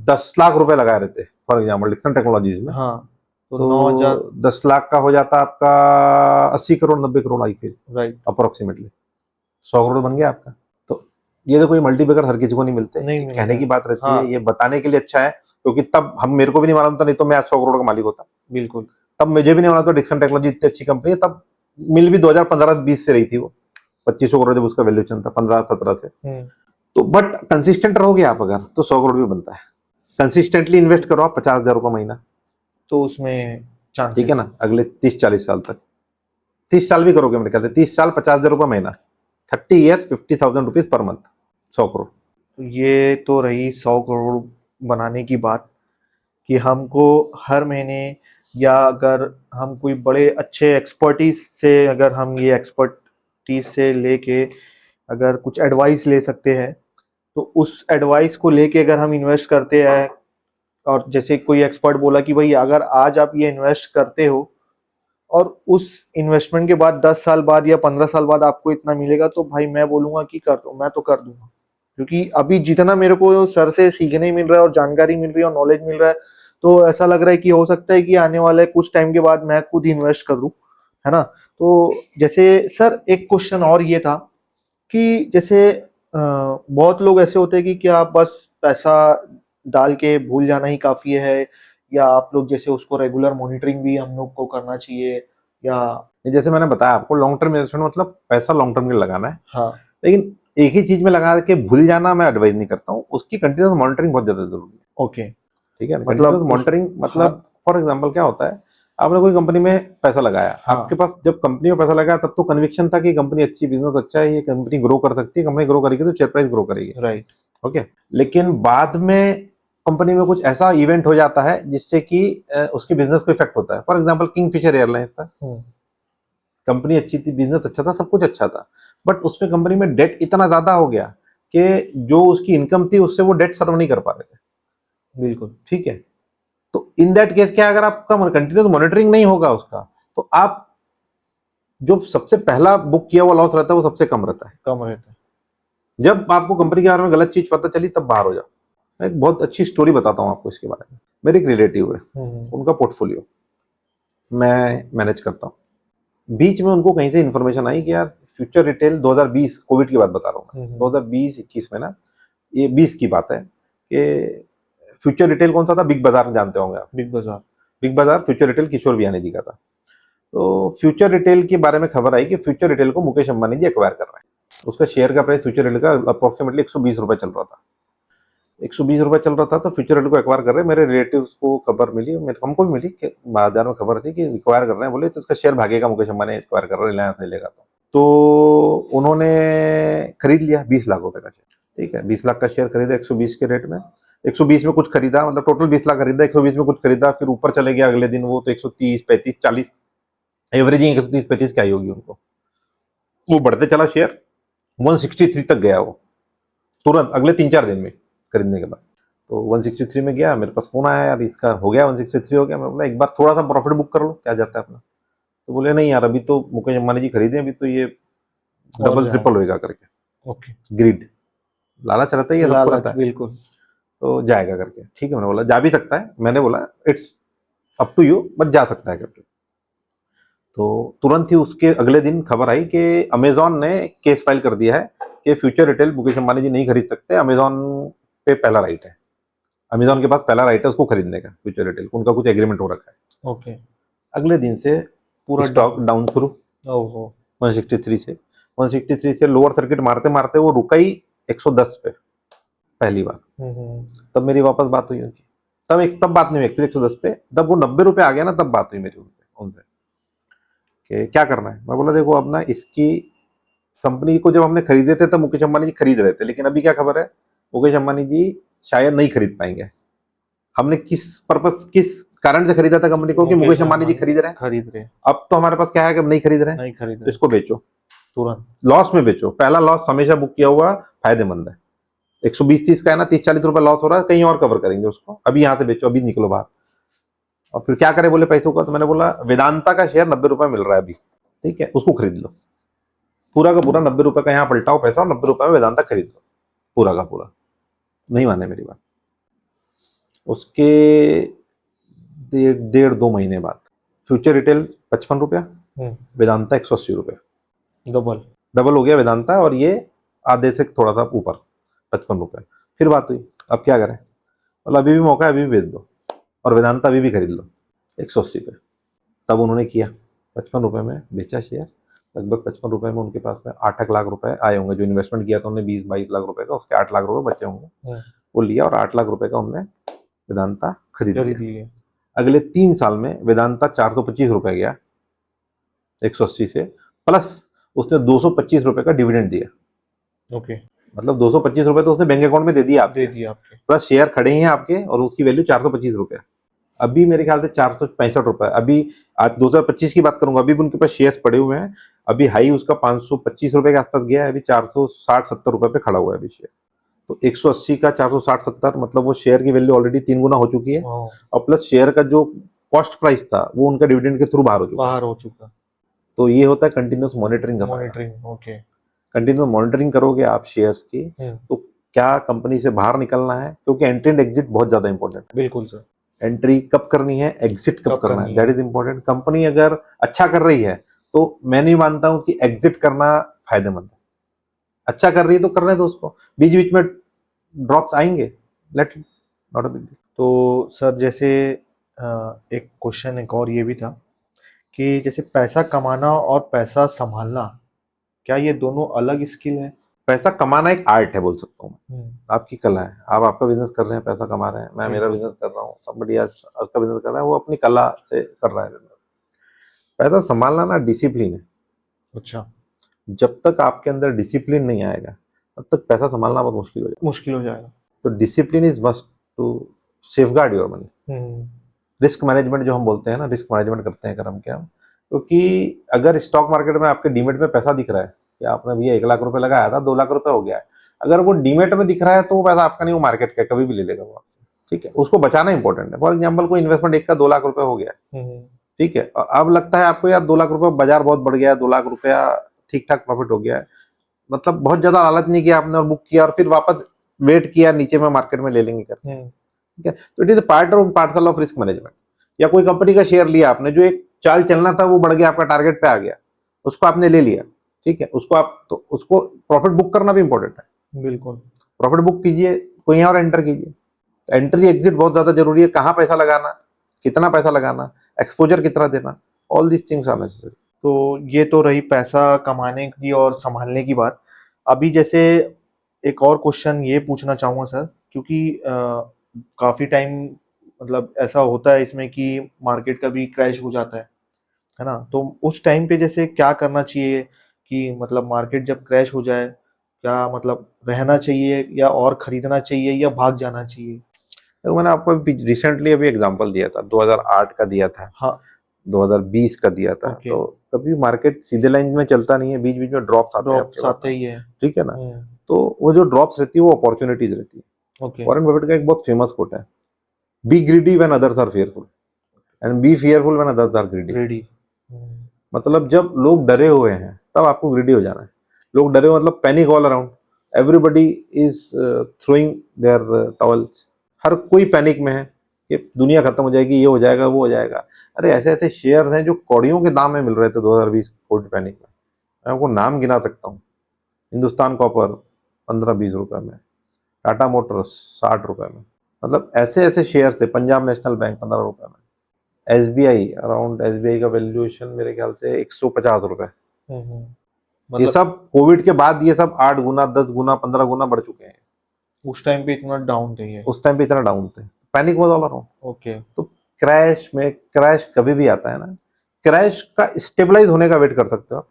10 लाख रुपए लगाए रहते फॉर एग्जाम्पल डिक्सन टेक्नोलॉजीज में, तो 9,000, 10 लाख का हो जाता आपका 80 करोड़, 90 करोड़ आई फिर, राइट। अप्रोक्सीमेटली 100 करोड़ बन गया आपका। तो ये तो कोई मल्टीबैगर हर किसी को नहीं मिलते, नहीं ये मिलते कहने हैं। की बात रहती हाँ है, ये बताने के लिए अच्छा है, क्योंकि तब हम मेरे को भी नहीं मालूम था, नहीं तो मैं आज 100 करोड़ का मालिक होता। बिल्कुल। तब मुझे भी नहीं मालूम था डिक्सन टेक्नोलॉजी इतनी अच्छी कंपनी है, तब मिल भी 2015-20 से रही थी वो, 2500 करोड़ जब उसका वैल्यूएशन था, 15-17 से। तो बट कंसिस्टेंट रहोगे आप अगर, तो 100 करोड़ भी बनता है। कंसिस्टेंटली इन्वेस्ट करो आप 50,000 रुपये महीना, तो उसमें ठीक है चांसेस। ना, अगले 30-40 साल तक, 30 साल भी करोगे मेरे ख्याल से, 30 साल 50,000 रुपये महीना, 30 years 50,000 rupees per month, 100 crore. ये तो रही 100 करोड़ बनाने की बात, कि हमको हर महीने, या अगर हम कोई बड़े अच्छे एक्सपर्टीज से, अगर हम ये एक्सपर्टीज से लेके अगर कुछ एडवाइस ले सकते हैं, तो उस एडवाइस को लेके अगर हम इन्वेस्ट करते हैं, और जैसे कोई एक्सपर्ट बोला कि भाई अगर आज आप ये इन्वेस्ट करते हो और उस इन्वेस्टमेंट के बाद 10 साल बाद या 15 साल बाद आपको इतना मिलेगा, तो भाई मैं बोलूंगा कि कर दो, मैं तो कर दूंगा। क्योंकि अभी जितना मेरे को सर से सीखने मिल रहा है और जानकारी मिल रही है और नॉलेज मिल रहा है, तो ऐसा लग रहा है कि हो सकता है कि आने वाले कुछ टाइम के बाद मैं खुद इन्वेस्ट कर दूं, है ना। तो जैसे सर एक क्वेश्चन और ये था कि जैसे बहुत लोग ऐसे होते हैं कि क्या बस पैसा डाल के भूल जाना ही काफी है, या आप लोग जैसे उसको रेगुलर मॉनिटरिंग भी हम लोग को करना चाहिए, या। जैसे मैंने बताया आपको, लॉन्ग टर्म इन्वेस्टमेंट मतलब पैसा लॉन्ग टर्म के लिए लगाना है, हाँ। लेकिन एक ही चीज में लगा के भूल जाना मैं एडवाइज नहीं करता हूँ, उसकी कंटिन्यूस मॉनिटरिंग बहुत ज्यादा जरूरी है। ओके। ठीक है, कंटिन्यूस मतलब उस। मॉनिटरिंग हाँ। मतलब फॉर एग्जांपल क्या होता है, आपने कोई कंपनी में पैसा लगाया, हाँ। आपके पास जब कंपनी में पैसा लगाया तब तो कन्विक्शन था कि कंपनी अच्छी, बिजनेस अच्छा है, ये कंपनी ग्रो कर सकती है, कंपनी ग्रो करेगी तो शेयर प्राइस ग्रो करेगी, राइट। ओके। लेकिन बाद में कंपनी में कुछ ऐसा इवेंट हो जाता है जिससे कि उसके बिजनेस को इफेक्ट होता है। फॉर एग्जांपल किंगफिशर एयरलाइंस था, कंपनी अच्छी थी, बिजनेस अच्छा था, सब कुछ अच्छा था, बट उसमें कंपनी में डेट इतना ज्यादा हो गया कि जो उसकी इनकम थी उससे वो डेट सर्व नहीं कर पा रहे थे। बिल्कुल। ठीक है, तो इन दैट केस क्या, अगर आपका कंटिन्यूस मॉनिटरिंग नहीं होगा उसका, तो आप जो सबसे पहला बुक किया हुआ लॉस रहता है वो सबसे कम रहता है। कम रहता है। जब आपको कंपनी के बारे में गलत चीज पता चली तब बाहर हो जाओ। मैं एक बहुत अच्छी स्टोरी बताता हूँ आपको इसके बारे में। मेरे एक रिलेटिव है, उनका पोर्टफोलियो मैं मैनेज करता हूँ। बीच में उनको कहीं से इन्फॉर्मेशन आई कि यार फ्यूचर रिटेल 2020, कोविड की बात बता रहा हूँ मैं, 2020-21 में ना, ये 20 की बात है, कि फ्यूचर रिटेल कौन सा था, बिग बाजार जानते होंगे आप, बिग बाजार। बिग बाजार फ्यूचर रिटेल किशोर बियानी जी का था। तो फ्यूचर रिटेल के बारे में खबर आई कि फ्यूचर रिटेल को मुकेश अंबानी जी एक्वायर कर रहे हैं। उसका शेयर का प्राइस फ्यूचर रिटेल का अप्रोक्सीमेटली 120 रुपए चल रहा था, 120 रुपए चल रहा था, तो फ्यूचर रिटेल को एक्वायर कर रहे हैं। मेरे रिलेटिव्स को खबर मिली, मेरे हमको भी मिली कि बाजार में खबर थी कि एक्वायर कर रहे हैं, बोले तो इसका शेयर भागेगा, मुकेश अंबानी एक्वायर कर रहे हैं, रिलायंस ले लेगा। तो उन्होंने खरीद लिया 20 लाख रुपए का शेयर। ठीक है, 20 लाख का शेयर खरीदा 120 के रेट में, 120 में कुछ खरीदा, मतलब टोटल 20 लाख खरीदा, 120 में कुछ खरीदा, फिर ऊपर चले गया अगले दिन वो तो 130, 35, 40, एवरेजिंग 130-35 की आई होगी उनको। वो बढ़ते चला शेयर, 163 तक गया वो, तुरंत अगले 3-4 दिन में खरीदने के बाद। तो 163 में गया, मेरे पास फोन आया, यार इसका हो गया 163 हो गया। मैं बोला एक बार थोड़ा सा प्रॉफिट बुक कर लो, क्या जाता है अपना। तो बोले नहीं यार, अभी तो मुकेश अंबानी जी खरीदे, अभी तो ये और डबल जाए। ट्रिपल होएगा करके। ओके। ग्रिड, लालच रहता है, ये सबको रहता लालच, है, बिल्कुल। तो जाएगा करके। ठीक है, मैंने बोला जा भी सकता है, मैंने बोला it's up to you, but जा सकता है करके। तो तुरंत ही उसके अगले दिन खबर आई कि अमेजॉन ने केस फाइल कर दिया है कि फ्यूचर रिटेल मुकेश अंबानी जी नहीं खरीद सकते, अमेजॉन पे पहला राइट है, अमेजॉन के पास पहला राइट है उसको खरीदने का, फ्यूचर रिटेल, उनका कुछ एग्रीमेंट हो रखा है। ओके। अगले दिन से पूरा स्टॉक डाउन शुरू, ओहो। 163 से, 163 से लोअर सर्किट मारते मारते वो रुका ही 110 पे पहली बार। तब मेरी वापस बात हुई उनकी, तब बात नहीं हुई एक्चुअली 110 पे, तब वो 90 रुपए आ गया ना, तब बात हुई मेरी उनसे कि क्या करना है। मैं बोला देखो अब ना, इसकी कंपनी को जब हमने खरीदे थे तब मुकेश अंबानी जी खरीद रहे थे, लेकिन अभी क्या खबर है, मुकेश अंबानी जी शायद नहीं खरीद पाएंगे। हमने किस कारण से खरीदा था कंपनी को, कि मुकेश अंबानी जी खरीद रहे हैं। खरीद रहे हैं। अब तो हमारे पास क्या है कि अब नहीं खरीद रहे हैं, नहीं खरीद तो रहे। इसको बेचो, तुरंत। लॉस में बेचो। पहला लॉस हमेशा बुक किया हुआ फायदेमंद है, 120-30 का है ना, 30-40 रुपए लॉस हो रहा है, कहीं और कवर करेंगे उसको, अभी यहाँ से बेचो, अभी निकलो बाहर। और फिर क्या करे बोले पैसों का, तो मैंने बोला वेदांता का शेयर 90 रुपए मिल रहा है अभी, ठीक है, उसको खरीद लो, पूरा का पूरा 90 रुपए का यहाँ पलटाओ पैसा और 90 रुपए में वेदांता खरीद लो, पूरा का पूरा। नहीं माने मेरी बात। उसके 1.5-2 महीने बाद फ्यूचर रिटेल 55 रुपया, वेदांता 180 रुपये, डबल। डबल हो गया वेदांता, और ये आधे से थोड़ा सा ऊपर 55 रुपए। फिर बात हुई अब क्या करें, बोला अभी भी मौका है, अभी भी बेच दो और वेदांता अभी भी खरीद लो 180 पे। तब उन्होंने किया, 55 रुपए में बेचा शेयर। लगभग 55 रुपए में उनके पास में 8 लाख रुपए आए होंगे। जो इन्वेस्टमेंट किया था उन्होंने 20-22 लाख रुपए का, उसके 8 लाख रुपए बचे होंगे, वो लिया और 8 लाख रुपए का उनने वेदांता खरीद लिया। अगले 3 साल में वेदांता 425 रुपए गया 180 से, प्लस उसने 225 रुपए का डिविडेंड दिया। ओके, मतलब 225 रुपए तो उसने बैंक अकाउंट में दे दिया दे दिया आपके। प्लस शेयर खड़े ही हैं आपके और उसकी वैल्यू 425 रुपए। अभी मेरे ख्याल से 465 रुपए, अभी आज 2025 की बात करूंगा, अभी भी उनके पास शेयर्स पड़े हुए हैं। अभी हाई उसका 525 रुपए के आसपास गया है, अभी 460-70 रुपए पे खड़ा हुआ है अभी शेयर। तो 180 का 460-70, मतलब वो शेयर की वैल्यू ऑलरेडी 3 गुना हो चुकी है। और प्लस शेयर का जो कॉस्ट प्राइस था वो उनका डिविडेंड के थ्रू बाहर हो चुका। तो ये होता है कंटिन्यूस मॉनिटरिंग का। ओके, कंटिन्यूस मॉनिटरिंग करोगे आप शेयर्स की, तो क्या कंपनी से बाहर निकलना है, क्योंकि एंट्री एंड एग्जिट बहुत ज्यादा इंपॉर्टेंट है। बिल्कुल सर। एंट्री कब करनी है, एग्जिट कब करना है, दैट इज इंपॉर्टेंट। कंपनी अगर अच्छा कर रही है तो मैं नहीं मानता हूं कि एग्जिट करना फायदेमंद है। अच्छा कर रही है तो करने दो उसको, बीच बीच में ड्रॉप्स आएंगे, let it, not a big deal. तो सर जैसे एक क्वेश्चन एक और ये भी था कि जैसे पैसा कमाना और पैसा संभालना, क्या ये दोनों अलग स्किल है? पैसा कमाना एक आर्ट है, बोल सकता हूँ मैं, आपकी कला है। आप आपका बिजनेस कर रहे हैं, पैसा कमा रहे हैं, मैं मेरा बिजनेस कर रहा हूँ, somebody else उसका बिजनेस कर रहा है, वो अपनी कला से कर रहा है बिजनेस। पैसा संभालना ना डिसिप्लिन है। अच्छा, जब तक आपके अंदर डिसिप्लिन नहीं आएगा तब तक पैसा संभालना बहुत मुश्किल हो जाएगा। तो discipline is must to safeguard your money. Risk management जो हम बोलते हैं ना, रिस्क मैनेजमेंट करते हैं अगर हम, क्या, क्योंकि अगर स्टॉक मार्केट में आपके डीमेट में पैसा दिख रहा है कि आपने भैया 1 लाख रुपए लगाया था, 2 लाख रुपए हो गया है, अगर वो डीमेट में दिख रहा है तो वो पैसा आपका नहीं, वो मार्केट का, कभी भी ले लेगा वो आपसे। ठीक है, उसको बचाना इंपॉर्टेंट है। फॉर एग्जाम्पल कोई इन्वेस्टमेंट एक का 2 लाख रुपए हो गया, ठीक है, और अब लगता है आपको यार 2 लाख रुपए, बाजार बहुत बढ़ गया है, 2 लाख रुपया ठीक ठाक प्रॉफिट हो गया है, मतलब बहुत ज्यादा लालच नहीं किया आपने और बुक किया और फिर वापस वेट किया नीचे में मार्केट में ले लेंगे करके। ठीक है, तो इट इज पार्ट और पार्सल ऑफ रिस्क मैनेजमेंट। या कोई कंपनी का शेयर लिया आपने, जो एक चाल चलना था वो बढ़ गया, आपका टारगेट पे आ गया, उसको आपने ले लिया, ठीक है, उसको आप, तो उसको प्रॉफिट बुक करना भी इंपॉर्टेंट है। बिल्कुल, प्रॉफिट बुक कीजिए, कोई और एंटर कीजिए। एंट्री एग्जिट बहुत ज्यादा जरूरी है, कहाँ पैसा लगाना, कितना पैसा लगाना, एक्सपोजर कितना देना, all these things are necessary. तो ये तो रही पैसा कमाने की और संभालने की बात। अभी जैसे एक और क्वेश्चन ये पूछना चाहूँगा सर, क्योंकि काफ़ी टाइम मतलब ऐसा होता है इसमें कि मार्केट कभी क्रैश हो जाता है ना? तो उस टाइम पे जैसे क्या करना चाहिए कि मतलब मार्केट जब क्रैश हो जाए, क्या मतलब रहना चाहिए या और खरीदना चाहिए या भाग जाना चाहिए? तो मैंने आपको रिसेंटली अभी एग्जांपल दिया था, 2008 का दिया था, हाँ, 2020 का दिया था। ओके, तो कभी मार्केट सीधे लाइन में चलता नहीं है, बीच बीच में ड्रॉप्स आते हैं आपके ड्रॉप्स आते पास, ही है। ठीक है ना। तो वो जो ड्रॉप्स रहती है वो अपॉर्चुनिटीज रहती है। ओके, वॉरेन बफेट का एक बहुत फेमस कोट है, be greedy when others are fearful and be fearful when others are greedy. Ready. मतलब जब लोग डरे हुए हैं तब आपको ग्रीडी हो जाना है। लोग डरे हुए मतलब panic all around, everybody is throwing their towels, हर कोई पैनिक में है कि दुनिया खत्म हो जाएगी, ये हो जाएगा, वो हो जाएगा। अरे ऐसे ऐसे शेयर्स हैं जो कौड़ियों के दाम में मिल रहे थे 2020 कोविड पैनिक में, मैं आपको नाम गिना सकता हूँ। हिंदुस्तान कॉपर 15-20 रुपए में, टाटा मोटर्स 60 रुपए में, मतलब ऐसे ऐसे शेयर थे। पंजाब नेशनल बैंक 15 रुपए में, एसबीआई अराउंड, एसबीआई का वैल्यूएशन मेरे ख्याल से 150 रुपए। ये मतलब सब कोविड के बाद ये सब 8 गुना, 10 गुना, 15 गुना बढ़ चुके हैं। उस टाइम पे इतना डाउन थे ये? उस टाइम पे इतना डाउन थे, panic was all around. Okay, तो क्रैश में, क्रैश कभी भी आता है ना, क्रैश का स्टेबलाइज होने का वेट कर सकते हो आप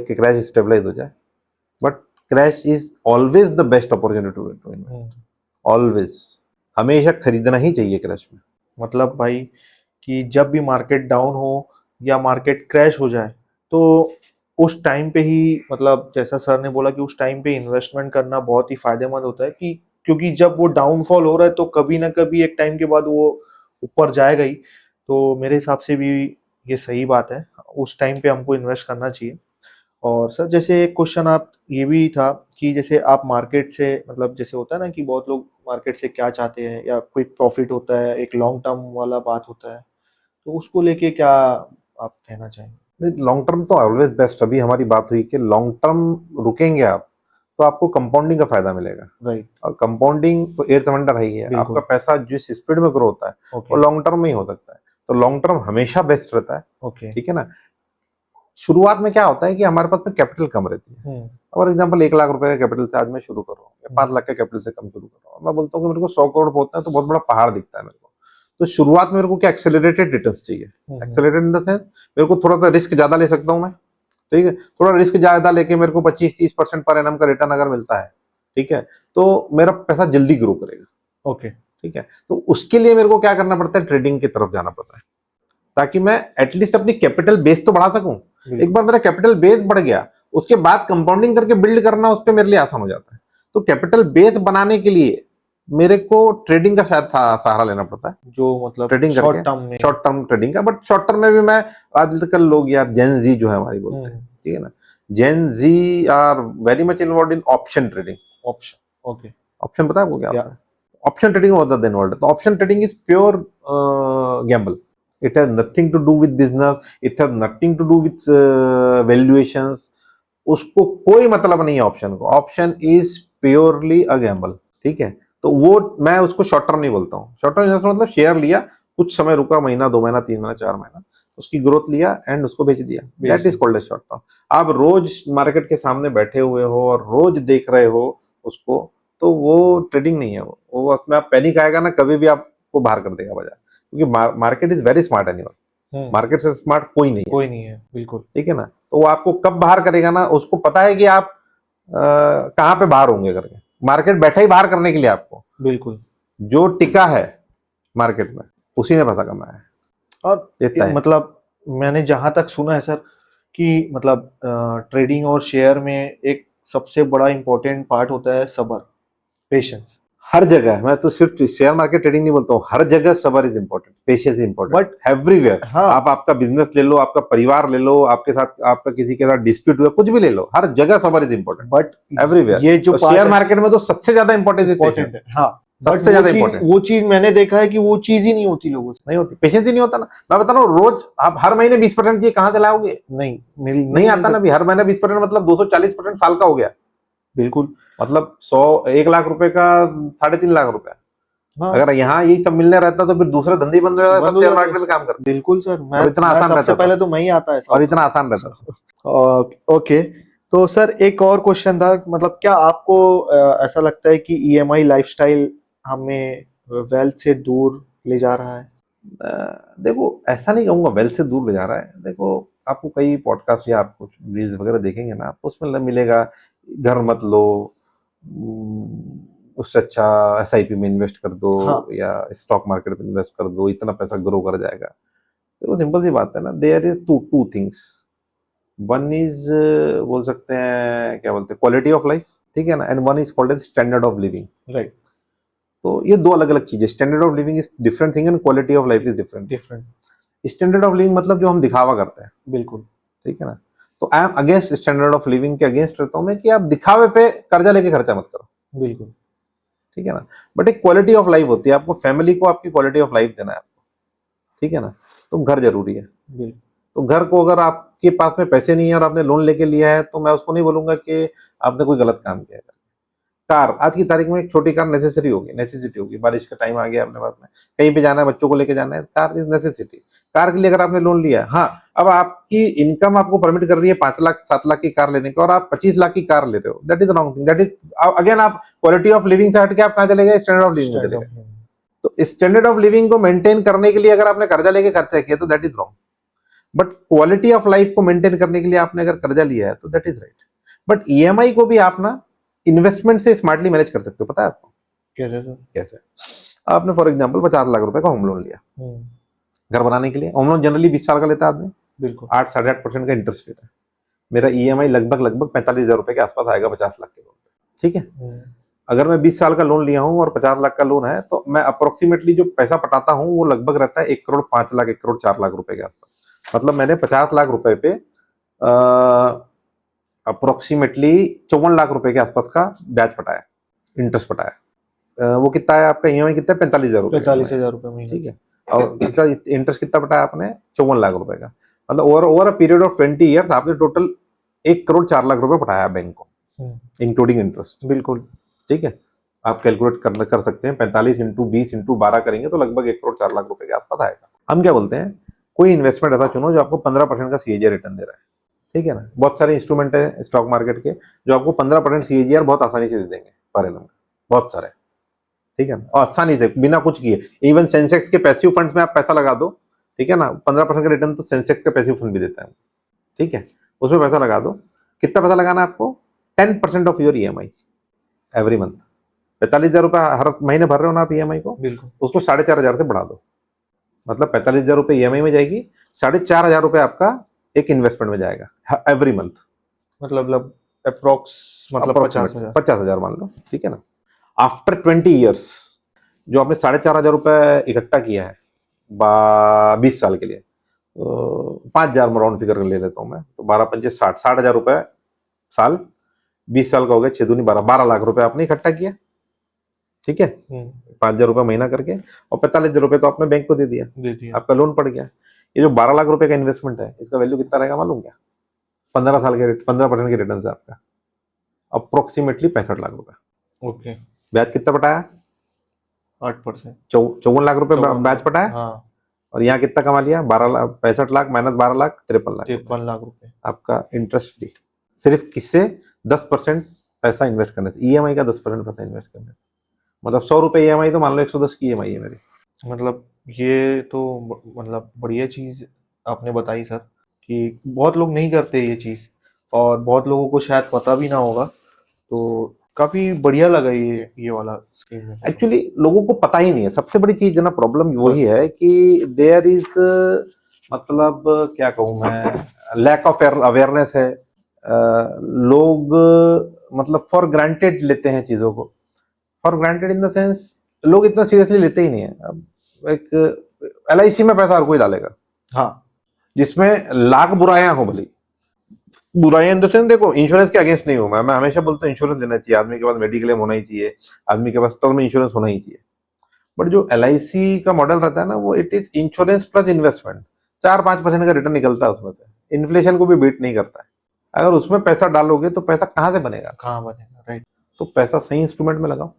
कि क्रैश स्टेबलाइज हो जाए, but crash is always the best opportunity to invest, always. हमेशा खरीदना ही चाहिए क्रैश में। मतलब भाई कि जब भी मार्केट डाउन हो या मार्केट क्रैश हो जाए, तो उस टाइम पे ही मतलब जैसा सर ने बोला कि उस टाइम पे इन्वेस्टमेंट करना बहुत ही फायदेमंद होता है, कि क्योंकि जब वो डाउनफॉल हो रहा है तो कभी ना कभी एक टाइम के बाद वो ऊपर जाएगा ही। तो मेरे हिसाब से भी ये सही बात है, उस टाइम पे हमको इन्वेस्ट करना चाहिए। और सर जैसे एक क्वेश्चन आप ये भी था कि जैसे आप मार्केट से मतलब जैसे होता है ना कि बहुत लोग मार्केट से क्या चाहते हैं, या क्विक प्रॉफिट होता है, एक लॉन्ग टर्म वाला बात होता है, तो उसको लेके क्या आप कहना चाहेंगे? लॉन्ग टर्म तो ऑलवेज बेस्ट। अभी हमारी बात हुई कि लॉन्ग टर्म रुकेंगे आप तो आपको कंपाउंडिंग का फायदा मिलेगा। राइट। और कंपाउंडिंग तो एर्थ वंडर है ही है। बिल्कुल। आपका पैसा जिस स्पीड में ग्रो होता है ओके। वो लॉन्ग टर्म में ही हो सकता है, तो लॉन्ग टर्म हमेशा बेस्ट रहता है। ओके। ठीक है ना। शुरुआत में क्या होता है कि हमारे पास में कैपिटल कम रहती है। फॉर एग्जाम्पल 1 लाख रुपए का कैपिटल से आज मैं शुरू कर रहा हूँ, या 5 लाख का कैपिटल से कम शुरू कर रहा हूँ, मैं बोलता हूँ कि मेरे को 100 करोड़ होता है तो बहुत बड़ा पहाड़ दिखता है मेरे को। तो शुरुआत में मेरे को क्या एक्सेलरेटेड रिटर्न्स चाहिए। एक्सेलरेटेड इन द सेंस मेरे को थोड़ा सा रिस्क ज्यादा ले सकता हूँ मैं। ठीक है, थोड़ा रिस्क ज्यादा लेके मेरे को 25-30% पर एनम का रिटर्न अगर मिलता है, ठीक है, तो मेरा पैसा जल्दी ग्रो करेगा। ओके। ठीक है, तो उसके लिए मेरे को क्या करना पड़ता है, ट्रेडिंग की तरफ जाना पड़ता है, ताकि मैं एटलीस्ट अपनी कैपिटल बेस तो बढ़ा सकूं। एक बार मेरा कैपिटल बेस बढ़ गया, उसके बाद कंपाउंडिंग करके बिल्ड करना उस पर मेरे लिए आसान हो जाता है। तो कैपिटल बेस बनाने के लिए मेरे को ट्रेडिंग का शायद सहारा लेना पड़ता है, जो मतलब ट्रेडिंग शॉर्ट करके टर्म में। शॉर्ट टर्म ट्रेडिंग का। बट शॉर्ट टर्म में भी मैं, आजकल लोग यार जेन जी जो है हमारी बोलते हैं, ठीक है ना, Gen Z are very much involve in option trading. Option. Okay. Option पता है आपको क्या होता है? ऑप्शन ट्रेडिंग होता है इन्वॉल्व। तो option trading is pure Gamble. It has nothing to do with business. It has nothing to do with valuations. उसको कोई मतलब नहीं है ऑप्शन को। Option is purely a gamble. ठीक है, तो वो मैं उसको शॉर्ट टर्म नहीं बोलता हूँ। शॉर्ट टर्म मतलब शेयर लिया, कुछ समय रुका, महीना 2 महीना 3 महीना 4 महीना, उसकी ग्रोथ लिया एंड उसको बेच दिया, that is called as short term. आप रोज मार्केट के सामने बैठे हुए हो और रोज देख रहे हो उसको, तो वो ट्रेडिंग नहीं है। वो उसमें आप पैनिक आएगा ना, कभी भी आपको बाहर कर देगा बाजार, क्योंकि market is very smart animal. Market से स्मार्ट कोई नहीं है। बिल्कुल। ठीक है ना। तो वो आपको कब बाहर करेगा ना, उसको पता है कि आप कहाँ पे बाहर होंगे करके। मार्केट बैठा ही बाहर करने के लिए आपको। बिल्कुल। जो टिका है मार्केट में उसी ने पैसा कमाया है। और मतलब मैंने जहां तक सुना है सर कि मतलब ट्रेडिंग और शेयर में एक सबसे बड़ा इंपॉर्टेंट पार्ट होता है सब्र, पेशेंस। हर जगह, मैं तो सिर्फ शेयर मार्केट ट्रेडिंग नहीं बोलता हूँ, हर जगह सब्र is important, patience is important, but everywhere. हाँ, आप आपका बिजनेस ले लो, आपका परिवार ले लो, आपके साथ आपका किसी के साथ डिस्प्यूट हुआ, कुछ भी ले लो, हर जगह सब्र इज इंपॉर्टेंट, बट एवरीवेयर। ये जो शेयर मार्केट में तो सबसे ज्यादा इंपॉर्टेंट है। हाँ, सबसे ज्यादा इंपॉर्टेंट वो चीज मैंने देखा है कि वो चीज ही नहीं होती लोगों से, नहीं होती, पेशेंस ही नहीं होता ना। मैं बता रहा हूँ, रोज आप हर महीने 20% कहाँ से लाओगे? नहीं आता ना भी। हर महीने 20% मतलब 240% साल का हो गया। बिल्कुल, मतलब 1 लाख रुपए का 3.5 लाख रुपए। हाँ। अगर यहाँ यही सब मिलने रहता तो फिर दूसरे धंधे बंद हो जाता, सब शेयर मार्केट में काम करते। बिल्कुल सर, मैं इतना आसान रहता, सबसे पहले तो मैं ही आता है और इतना आसान रहता। ओके। तो सर एक और क्वेश्चन था, मतलब क्या आपको ऐसा लगता है कि ईएमआई लाइफस्टाइल हमें वेल्थ से दूर ले जा रहा है? देखो, ऐसा नहीं कहूंगा वेल्थ से दूर ले जा रहा है। देखो, आपको कई पॉडकास्ट या आप कुछ रील्स वगैरह देखेंगे ना, आपको उसमें मिलेगा घर मत लो, उससे अच्छा एसआईपी में इन्वेस्ट कर दो। हाँ। या स्टॉक मार्केट में इन्वेस्ट कर दो, इतना पैसा ग्रो कर जाएगा। तो सिंपल सी बात है ना, there is two things. One is बोल सकते हैं, क्या बोलते हैं, क्वालिटी ऑफ लाइफ, ठीक है ना, and one is called as standard of living. Right. तो ये दो अलग अलग चीजें। Standard of living is different thing and quality of life is different. Standard of living मतलब जो हम दिखावा करते हैं। बिल्कुल। ठीक है ना। तो I am against standard of living के अगेंस्ट रहता हूं मैं, कि आप दिखावे पे कर्जा लेके खर्चा मत करो। बिल्कुल। ठीक है ना। बट एक क्वालिटी ऑफ लाइफ होती है, आपको फैमिली को आपकी क्वालिटी ऑफ लाइफ देना है आपको। ठीक है ना। तो घर जरूरी है। बिल्कुल। तो घर को अगर आपके पास में पैसे नहीं है और आपने लोन लेके लिया है, तो मैं उसको नहीं बोलूंगा कि आपने कोई गलत काम किया है। कार आज की तारीख में एक छोटी कार नेसेसिटी होगी। बारिश का टाइम आ गया, अपने पास में कहीं पे जाना है, बच्चों को लेके जाना है, कार इज नेसेसिटी। कार के लिए अगर आपने लोन लिया है, हाँ, अब आपकी इनकम आपको परमिट कर रही है 5 लाख 7 लाख की कार लेने का, और आप 25 लाख की कार ले रहे हो, that is wrong thing. That is again, आप क्वालिटी ऑफ लिविंग से हट के आप कहाँ चले गए? स्टैंडर्ड ऑफ लिविंग में चले गए। तो स्टैंडर्ड ऑफ लिविंग को मेंटेन करने के लिए अगर आपने कर्जा लेके खर्चा किया तो that is wrong. But quality of life को मेंटेन करने के लिए आपने अगर कर्जा लिया है तो that is right. But EMI को भी आप ना इन्वेस्टमेंट से स्मार्टली मैनेज कर सकते हो। पता है आपको कैसे सर? कैसे? आपने फॉर एग्जांपल 50 लाख रुपए का होम लोन लिया घर बनाने के लिए। होम लोन जनरली 20 साल का लेता है आदमी। बिल्कुल। 8-8.5% का इंटरेस्ट रेट है। मेरा ईएमआई लगभग 45,000 रुपए के आसपास आएगा 50 लाख के लोन पे। ठीक है। अगर मैं 20 साल का लोन लिया हूं और 50 लाख का लोन है, तो मैं अप्रोक्सीमेटली जो पैसा पटाता हूं वो लगभग रहता है 1 करोड़ 5 लाख 1 करोड़ 4 लाख रुपए के आसपास। मतलब मैंने 50 लाख रुपए पे अप्रोक्सीमेटली 54 लाख रुपए के आसपास का ब्याज पटाया, इंटरेस्ट पटाया। वो कितना है आपका ईएमआई? कितना है? 45,000 रुपए। 45,000 रुपए महीने। ठीक है। और कितना इंटरेस्ट कितना पटाया आपने? 54 लाख रुपए का। मतलब over a period of 20 years आपने टोटल 1 करोड़ 4 लाख रुपए पटाया बैंक को। Including interest. बिल्कुल। ठीक है, आप कैलकुलेट कर सकते हैं, 45 इंटू 20 इंटू 12 करेंगे तो लगभग 1 करोड़ 4 लाख रुपए के आसपास आएगा। हम क्या बोलते हैं, कोई इन्वेस्टमेंट ऐसा चुनो जो आपको 15% का सीएजीआर रिटर्न दे रहा है। ठीक है ना, बहुत सारे इंस्ट्रूमेंट है स्टॉक मार्केट के जो आपको 15% सीएजीआर बहुत आसानी से दे देंगे पर एनम, बहुत सारे। ठीक है ना, और आसानी से बिना कुछ किए। इवन सेंसेक्स के पैसिव फंड्स में आप पैसा लगा दो, ठीक है ना, 15% का रिटर्न तो सेंसेक्स का पैसिव फंड भी देता है। ठीक है, उसमें पैसा लगा दो। कितना पैसा लगाना है आपको? 10% of your EMI every month. 45,000 रुपए हर महीने भर रहे हो ना आप ईएमआई को, बिल्कुल। उसको 4,500 से बढ़ा दो। मतलब 45,000 रुपए ईएमआई में जाएगी, 4,500 रुपए आपका एक इन्वेस्टमेंट में जाएगा एवरी मंथ। मतलब अप्रोक्स मतलब 50,000। 50,000 मान लो, ठीक है ना। आफ्टर 20 ईयर्स जो आपने 4,500 रुपए इकट्ठा किया है 20 साल के लिए, तो 5,000 राउंड फिगर ले लेता हूँ मैं, तो 12 पंचे 60, 60,000 रुपए साल, 20 साल का हो गया, 6 दूनी 12, 12 लाख रुपए आपने इकट्ठा किया। ठीक है, 5,000 रुपए महीना करके, और 45,000 रुपए तो आपने बैंक को दे दिया, आपका लोन पड़ गया। ये जो 12 लाख रुपए का इन्वेस्टमेंट है, इसका वैल्यू कितना रहेगा मालूम क्या? 15 साल के 15% के रिटर्न से आपका अप्रोक्सीमेटली 65 लाख रुपए। ओके। ब्याज कितना पटाया? 8%। 54 लाख रुपए 54 ब्याज पटाया। हाँ। और यहाँ कितना कमा लिया? 12 लाख, 65 लाख माइनस 12 लाख, 53 लाख। 53 लाख रुपए आपका इंटरेस्ट फ्री। सिर्फ किससे? 10% पैसा इन्वेस्ट करने से, ईएमआई का 10% पैसा इन्वेस्ट करने से। मतलब 100 रुपए ईएमआई, तो मान लो 110 की ईएमआई है मेरी। मतलब ये तो मतलब बढ़िया चीज आपने बताई सर, कि बहुत लोग नहीं करते ये चीज, और बहुत लोगों को शायद पता भी ना होगा। तो काफी बढ़िया लगा ये वाला स्कीम में। एक्चुअली लोगों को पता ही नहीं है, सबसे बड़ी चीज ना, प्रॉब्लम वही है कि देयर इज, मतलब क्या कहूँ मैं, लैक ऑफ अवेयरनेस है। लोग मतलब फॉर ग्रांटेड लेते हैं चीजों को, for granted in the sense लोग इतना सीरियसली लेते ही नहीं है। अब एक एलआईसी में पैसा हर कोई डालेगा, हाँ। जिसमें लाख बुराइयां हो, भली बुराइयां इन द सेंस, देखो इंश्योरेंस के अगेंस्ट नहीं हूं मैं हमेशा बोलता हूँ इंश्योरेंस लेना चाहिए, आदमी के पास मेडिक्लेम होना ही चाहिए, आदमी के पास टर्म इंश्योरेंस होना ही चाहिए। बट जो एलआईसी का मॉडल रहता है ना, वो it is insurance plus investment. 4-5% का रिटर्न निकलता है उसमें से, इन्फ्लेशन को भी बीट नहीं करता है। अगर उसमें पैसा डालोगे तो पैसा कहाँ से बनेगा? कहाँ बनेगा, राइट। तो पैसा सही इंस्ट्रूमेंट में लगाओ,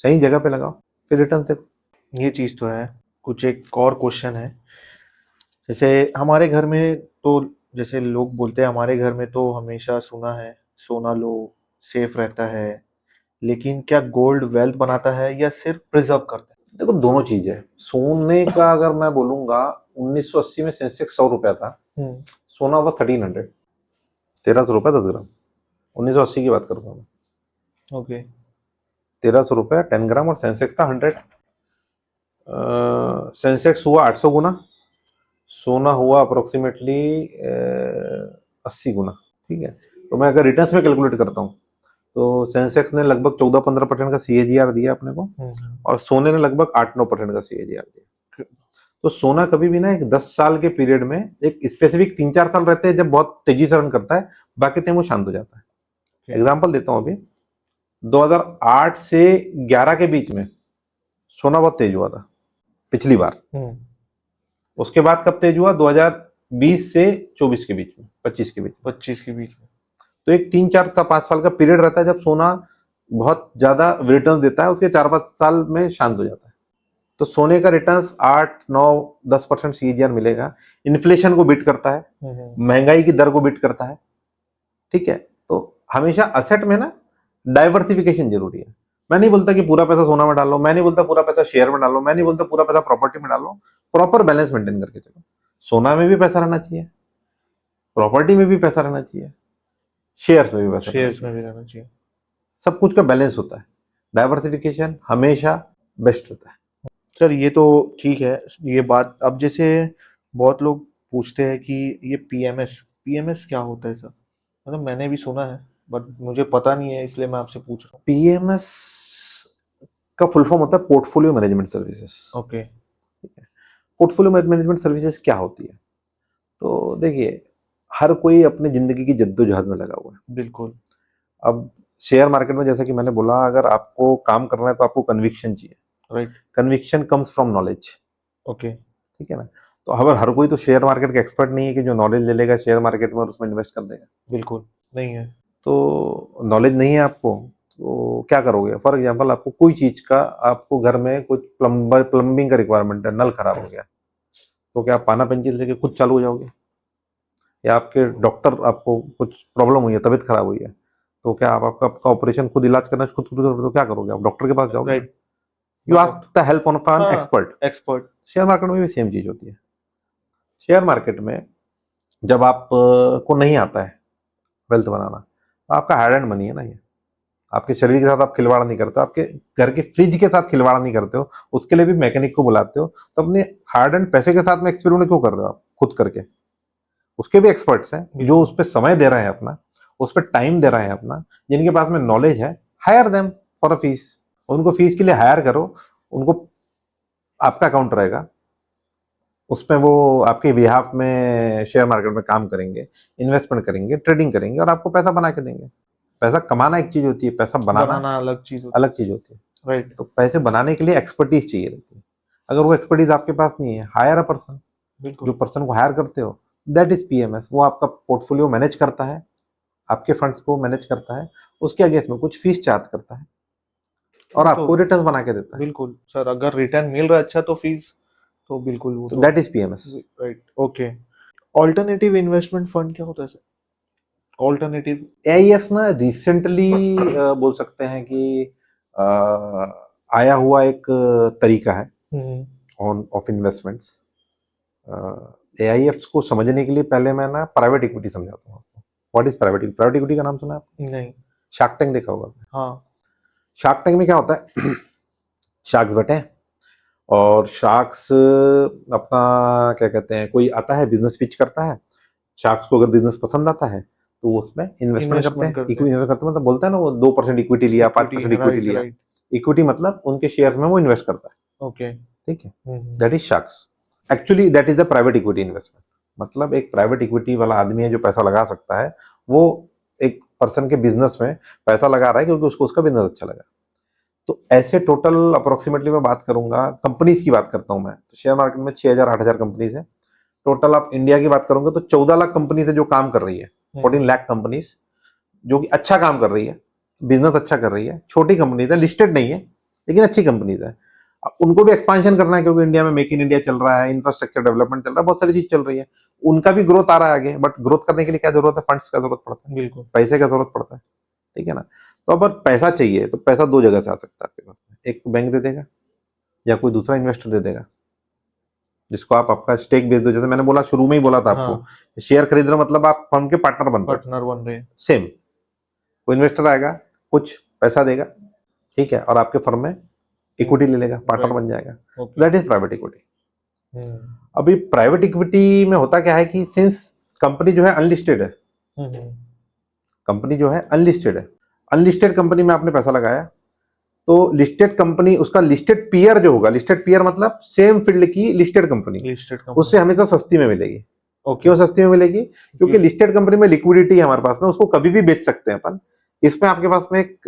सही जगह पे लगाओ, फिर रिटर्न देखो। ये चीज तो है। कुछ एक और क्वेश्चन है, जैसे हमारे घर में तो, जैसे लोग बोलते हैं हमारे घर में तो हमेशा सुना है सोना लो सेफ रहता है, लेकिन क्या गोल्ड वेल्थ बनाता है या सिर्फ प्रिजर्व करता देखो दोनों चीज है। सोने का अगर मैं बोलूंगा, 1980 में सेंसेक्स 100 रुपया था, है? सोना हुआ 1300, 1300 रुपया 10 ग्राम। 1980 की बात करूंगा मैं। ओके। 1300 रुपया 10 ग्राम, और सेंसेक्स था 100। सेंसेक्स हुआ 800 गुना, सोना हुआ अप्रोक्सीमेटली 80 गुना। ठीक है, तो मैं अगर रिटर्न्स में कैलकुलेट करता हूँ, तो सेंसेक्स ने लगभग 14-15% का सीएजीआर दिया अपने को, और सोने ने लगभग 8-9% का सीएजीआर दिया। तो सोना कभी भी ना एक 10 साल के पीरियड में, एक स्पेसिफिक 3-4 साल रहते हैं जब बहुत तेजी से रन करता है, बाकी टाइम वो शांत हो जाता है। एग्जाम्पल देता हूँ, अभी 2008 से 11 के बीच में सोना बहुत तेज हुआ था पिछली बार। उसके बाद कब तेज हुआ? 2020 से 24 के बीच में, 25 के बीच में। 25 के बीच में। तो एक 3-4-5 साल का पीरियड रहता है जब सोना बहुत ज्यादा रिटर्न देता है, उसके 4-5 साल में शांत हो जाता है। तो सोने का रिटर्न 8-9-10% सीएजीआर मिलेगा, इन्फ्लेशन को बीट करता है, महंगाई की दर को बीट करता है। ठीक है, तो हमेशा असेट में ना डाइवर्सिफिकेशन जरूरी है। मैं नहीं बोलता कि पूरा पैसा सोना में डालो, मैं नहीं बोलता पूरा पैसा शेयर में डालो, मैं नहीं बोलता पूरा पैसा प्रॉपर्टी में डालो। प्रॉपर बैलेंस मेंटेन करके चलो। सोना में भी पैसा रहना चाहिए, प्रॉपर्टी में भी पैसा रहना चाहिए, शेयर्स में भी पैसा शेयर्स में भी रहना चाहिए। सब कुछ का बैलेंस होता है। डाइवर्सिफिकेशन हमेशा बेस्ट रहता है। सर ये तो ठीक है, ये बात। अब जैसे बहुत लोग पूछते हैं कि ये पीएमएस पीएमएस क्या होता है सर? मतलब मैंने भी सुना है, बट मुझे पता नहीं है, इसलिए मैं आपसे पूछ रहा हूँ। पीएमएस का फुल फॉर्म होता है portfolio management services. Okay. Portfolio management services क्या होती है? तो देखिए, हर कोई अपनी जिंदगी की जद्दोजहद में लगा हुआ है। बिल्कुल। अब शेयर मार्केट में जैसा कि मैंने बोला, अगर आपको काम करना है तो आपको कन्विक्शन चाहिए। Right. Conviction comes from knowledge. Okay. ठीक है ना। तो अगर हर कोई तो शेयर मार्केट का एक्सपर्ट नहीं है कि जो नॉलेज ले लेगा शेयर मार्केट में और उसमें इन्वेस्ट कर देगा। बिल्कुल नहीं है। तो नॉलेज नहीं है आपको, तो क्या करोगे? फॉर एग्जांपल आपको कोई चीज का, आपको घर में कुछ प्लम्बिंग का रिक्वायरमेंट है, नल खराब हो गया, तो क्या आप पाना पेंसिल लेके खुद चालू हो जाओगे? या आपके डॉक्टर, आपको कुछ प्रॉब्लम हुई है, तबीयत खराब हुई है, तो क्या आप आपका ऑपरेशन खुद, इलाज करना खुद खुद करोगे? तो क्या करोगे? आप डॉक्टर के पास जाओगे, right, you ask the help of an हाँ, एक्सपर्ट। एक्सपर्ट, शेयर मार्केट में भी सेम चीज होती है। शेयर मार्केट में जब आप को नहीं आता है वेल्थ बनाना, तो आपका हार्ड एंड मनी है ना ये। आपके शरीर के साथ आप खिलवाड़ नहीं करते, आपके घर के फ्रिज के साथ खिलवाड़ नहीं करते हो, उसके लिए भी मैकेनिक को बुलाते हो, तो अपने हार्ड एंड पैसे के साथ में एक्सपेरिमेंट क्यों कर रहे हो आप खुद करके? उसके भी एक्सपर्ट्स हैं जो उस पर समय दे रहे हैं अपना, उस पर टाइम दे रहे हैं अपना, जिनके पास में नॉलेज है। Hire them for a fee, उनको फीस के लिए हायर करो, उनको, आपका अकाउंट रहेगा उसमें, वो आपके बिहाफ में शेयर मार्केट में काम करेंगे, इन्वेस्टमेंट करेंगे, ट्रेडिंग करेंगे, और आपको पैसा बना के देंगे। पैसा कमाना एक चीज होती है, पैसा बनाना अलग चीज होती अलग चीज होती है। है, राइट, तो पैसे बनाने के लिए एक्सपर्टीज चाहिए रहती है। अगर वो एक्सपर्टीज आपके पास नहीं है, हायर अ पर्सन। जो बिल्कुल, पर्सन को हायर करते हो, दैट इज पीएमएस। वो आपका पोर्टफोलियो मैनेज करता है, आपके फंड्स को मैनेज करता है, उसके अगेंस्ट में कुछ फीस चार्ज करता है, और तो आपको रिटर्न बना के देता है। बिल्कुल सर, अगर रिटर्न मिल रहा है अच्छा तो फीस, तो बिल्कुल वो तो तो, that is PMS. Right, okay. Alternative investment fund क्या होता है सर? ऑल्टरनेटिव, एआईएफ ना रिसेंटली बोल सकते हैं कि अ, आया हुआ एक तरीका है ऑन ऑफ इन्वेस्टमेंट्स। एआईएफ को समझने के लिए पहले मैं ना प्राइवेट इक्विटी समझाता हूँ आपको। What is private equity? Private equity का नाम सुना है आपने? नहीं, शार्क टैंक देखा होगा आपने? हाँ, शार्क टैंक में क्या होता है? शार्क्स बैठे हैं, और शार्क्स अपना, क्या कहते हैं, कोई आता है बिजनेस पिच करता है, शार्क्स को अगर बिजनेस पसंद आता है तो वो उसमें इन्वेस्टमेंट करते इन्वेस्टमेंट हैं। करते इक्विटी हैं, इन्वेस्ट करते हैं मतलब बोलता है ना, वो 2% इक्विटी लिया, इक्विटी, 5% इक्विटी राइट, लिया। राइट, इक्विटी मतलब उनके शेयर में वो इन्वेस्ट करता है। ओके, ठीक है, that is sharks. Actually that is the private equity investment. मतलब एक प्राइवेट इक्विटी वाला आदमी है जो पैसा लगा सकता है, वो एक पर्सन के बिजनेस में पैसा लगा रहा है क्योंकि उसको उसका बिजनेस अच्छा लगा। तो ऐसे टोटल अप्रोक्सीमेटली मैं बात करूंगा, कंपनीज की बात करता हूं मैं, तो शेयर मार्केट में 6,000-8,000 कंपनीज है टोटल। आप इंडिया की बात करोगे तो 14 लाख कंपनीज है जो काम कर रही है, 14 लाख कंपनीज जो कि अच्छा काम कर रही है, बिजनेस अच्छा कर रही है। छोटी कंपनीज है, लिस्टेड नहीं है, लेकिन अच्छी कंपनीज है। अब उनको भी एक्सपांशन करना है क्योंकि इंडिया में मेक इन इंडिया चल रहा है, इंफ्रास्ट्रक्चर डेवलपमेंट चल रहा है, बहुत सारी चीज चल रही है। उनका भी ग्रोथ आ रहा है आगे, बट ग्रोथ करने के लिए क्या जरूरत है? फंड्स का जरूरत पड़ता है, बिल्कुल, पैसे का जरूरत पड़ता है। ठीक है ना? तो अगर पैसा चाहिए तो पैसा दो जगह से आ सकता है आपके पास में। एक तो बैंक दे देगा, या कोई दूसरा इन्वेस्टर दे देगा, जिसको आप आपका स्टेक बेच दो। जैसे मैंने बोला, शुरू में ही बोला था आपको, हाँ, शेयर खरीद रहे हो मतलब आप फर्म के पार्टनर बन रहे हो। पार्टनर बन रहे हैं, सेम, कोई इन्वेस्टर आएगा, कुछ पैसा देगा, ठीक है, और आपके फर्म में इक्विटी ले लेगा, पार्टनर राइट, बन जाएगा। Okay, that is private equity. अभी प्राइवेट इक्विटी में होता क्या है कि सिंस कंपनी जो है अनलिस्टेड है, कंपनी जो है अनलिस्टेड है, अनलिस्टेड कंपनी में आपने पैसा लगाया, तो लिस्टेड कंपनी, उसका लिस्टेड पीयर जो होगा, लिस्टेड पीयर मतलब सेम फील्ड की लिस्टेड कंपनी, लिस्टेड उससे कंपनी, हमेशा सस्ती में मिलेगी। ओके, क्यों सस्ती में मिलेगी? क्योंकि लिस्टेड कंपनी में लिक्विडिटी है हमारे पास में, उसको कभी भी बेच सकते हैं अपन। इसमें आपके पास में एक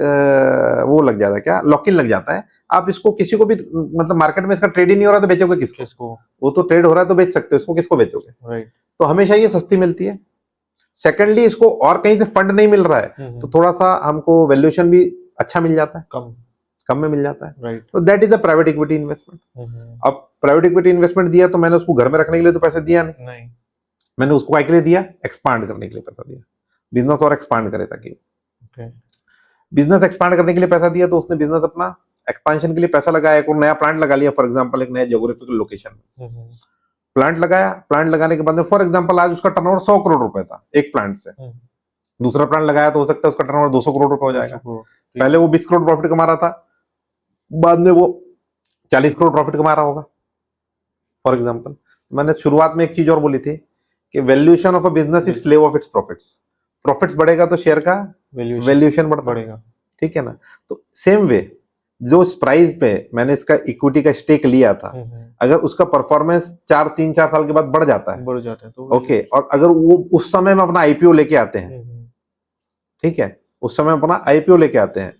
वो लग जाता है, क्या, लॉक इन लग जाता है। आप इसको किसी को भी, मतलब मार्केट में इसका ट्रेड ही नहीं हो रहा तो बेचोगे किसको? किसको, वो तो ट्रेड हो रहा है तो बेच सकते हो, इसको किसको बेचोगे? राइट, तो हमेशा ये सस्ती मिलती है। सेकेंडली, इसको और कहीं से फंड नहीं मिल रहा है, तो थोड़ा सा हमको वैल्यूएशन भी अच्छा मिल जाता है, कम, कम में मिल जाता है। राइट, तो that is the private equity investment. अब प्राइवेट इक्विटी इन्वेस्टमेंट दिया तो मैंने उसको घर में रखने के लिए तो पैसे दिया नहीं, नहीं, मैंने उसको क्या के लिए दिया? एक्सपांड करने के लिए पैसा दिया, बिजनेस और एक्सपांड करे ताकि। ओके, बिजनेस एक्सपांड करने के लिए पैसा दिया, तो उसने बिजनेस अपना एक्सपांशन के लिए पैसा लगाया, एक और नया प्लांट लगा लिया, फॉर एग्जांपल एक नया जियोग्राफिकल लोकेशन में प्लांट लगाया। प्लांट लगाने के बाद में फॉर एग्जांपल आज उसका टर्नओवर 100 करोड़ रुपए था एक प्लांट से, दूसरा प्लांट लगाया तो हो सकता है उसका टर्नओवर 200 करोड़ रुपए हो जाएगा। पहले वो 20 करोड़ प्रॉफिट कमा रहा था, बाद में वो 40 करोड़ प्रॉफिट कमा रहा होगा, फॉर एग्जांपल। मैंने शुरुआत में एक चीज और बोली थी कि valuation of a business is slave of its profits. Profits बढ़ेगा तो शेयर का वैल्यूएशन बढ़ेगा, ठीक है ना? तो सेम वे, जो इस प्राइस पे मैंने इसका इक्विटी का स्टेक लिया था, अगर उसका परफॉर्मेंस 3-4 साल के बाद बढ़ जाता है तो ओके, और अगर वो उस समय में अपना आईपीओ लेके आते हैं, ठीक है, उस समय अपना आईपीओ लेके आते हैं,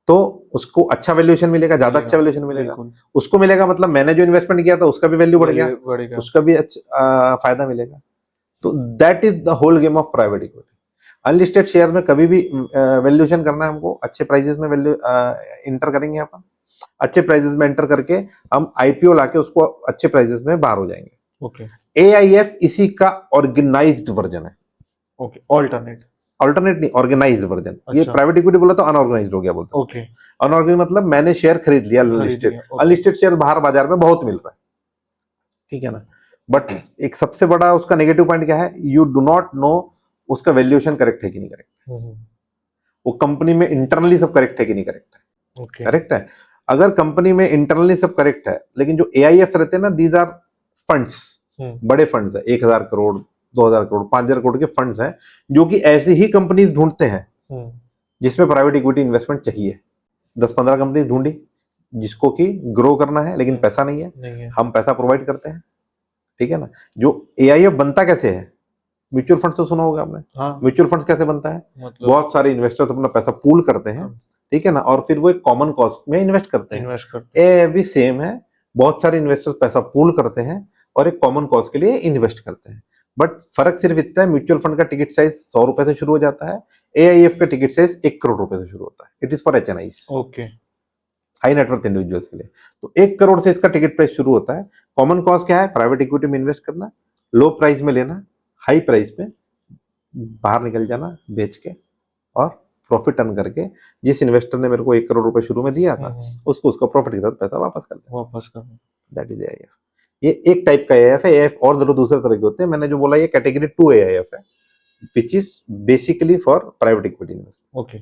तो उसको अच्छा वैल्यूएशन मिलेगा, ज्यादा अच्छा वैल्यूएशन मिलेगा, उसको मिलेगा, मतलब मैंने जो इन्वेस्टमेंट किया था उसका भी वैल्यू बढ़ गया, उसका भी अच्छा फायदा मिलेगा। तो that is the whole game of private equity. Unlisted share में कभी भी वैल्यूएशन करना है हमको, अच्छे प्राइसेस में वैल्यू इंटर करेंगे अपन, अच्छे प्राइसेस में एंटर करके हम आईपीओ लाके उसको अच्छे प्राइसेस में बाहर हो जाएंगे। ओके एआईएफ इसी का ऑर्गेनाइज्ड वर्जन है। Okay alternate. ऑल्टरनेट नहीं, ऑर्गेनाइज्ड वर्जन। ये अच्छा प्राइवेट इक्विटी बोला तो अनऑर्गेनाइज्ड हो गया बोलते हैं। ओके अनऑर्गेनाइज्ड मतलब मैंने शेयर खरीद लिया खरीद अनलिस्टेड, लिया ओके अनलिस्टेड शेयर बाहर बाजार में बहुत मिल रहा है, ठीक है ना। बट एक सबसे बड़ा उसका नेगेटिव पॉइंट क्या है, यू डू नॉट नो उसका वैल्यूएशन करेक्ट है कि नहीं करेक्ट, वो कंपनी में इंटरनली सब करेक्ट है कि नहीं करेक्ट है। ओके करेक्ट है, अगर कंपनी में इंटरनली सब करेक्ट है, लेकिन जो एआईएफ रहते हैं ना, दीज आर फंड्स, बड़े फंड्स है, 1000 करोड़ 2000 करोड़ 5000 करोड़ के फंड्स हैं, जो कि ऐसी ही कंपनीज ढूंढते हैं जिसमें प्राइवेट इक्विटी इन्वेस्टमेंट चाहिए। 10-15 कंपनीज ढूंढी जिसको कि ग्रो करना है, लेकिन पैसा नहीं है, हम पैसा प्रोवाइड करते हैं, ठीक है ना। जो एआईएफ बनता कैसे है, म्यूचुअल फंड से सुना होगा आपने। हाँ म्यूचुअल फंड कैसे बनता है, मतलब बहुत सारे इन्वेस्टर्स अपना पैसा पूल करते हैं, ठीक है ना, और फिर वो एक कॉमन कॉस्ट में इन्वेस्ट करते हैं। इन्वेस्ट करते ये भी सेम है, बहुत सारे इन्वेस्टर्स पैसा पूल करते हैं और एक कॉमन कॉज के लिए इन्वेस्ट करते हैं। बट फर्क सिर्फ इतना है, म्यूचुअल फंड का टिकट साइज 100 रुपए से शुरू हो जाता है, एआईएफ का टिकट साइज 1 करोड़ रुपए से शुरू होता है। It is for HNIs, okay high net worth individuals के लिए। तो 1 करोड़ से इसका टिकट प्राइस शुरू होता है। कॉमन कॉज क्या है, प्राइवेट इक्विटी में इन्वेस्ट करना, लो प्राइस में लेना, हाई प्राइस में बाहर निकल जाना बेच के, और प्रॉफिट अर्न करके, जिस इन्वेस्टर ने मेरे को 1 करोड़ रुपए शुरू में दिया था उसको उसका प्रॉफिट के साथ पैसा वापस कर देना, वापस करना। That is AIF. ये एक टाइप का एआईएफ है। एआईएफ और जरूर दूसरे तरह के होते हैं, मैंने जो बोला ये कैटेगरी 2 एआईएफ है, which is basically for private equity investment. Okay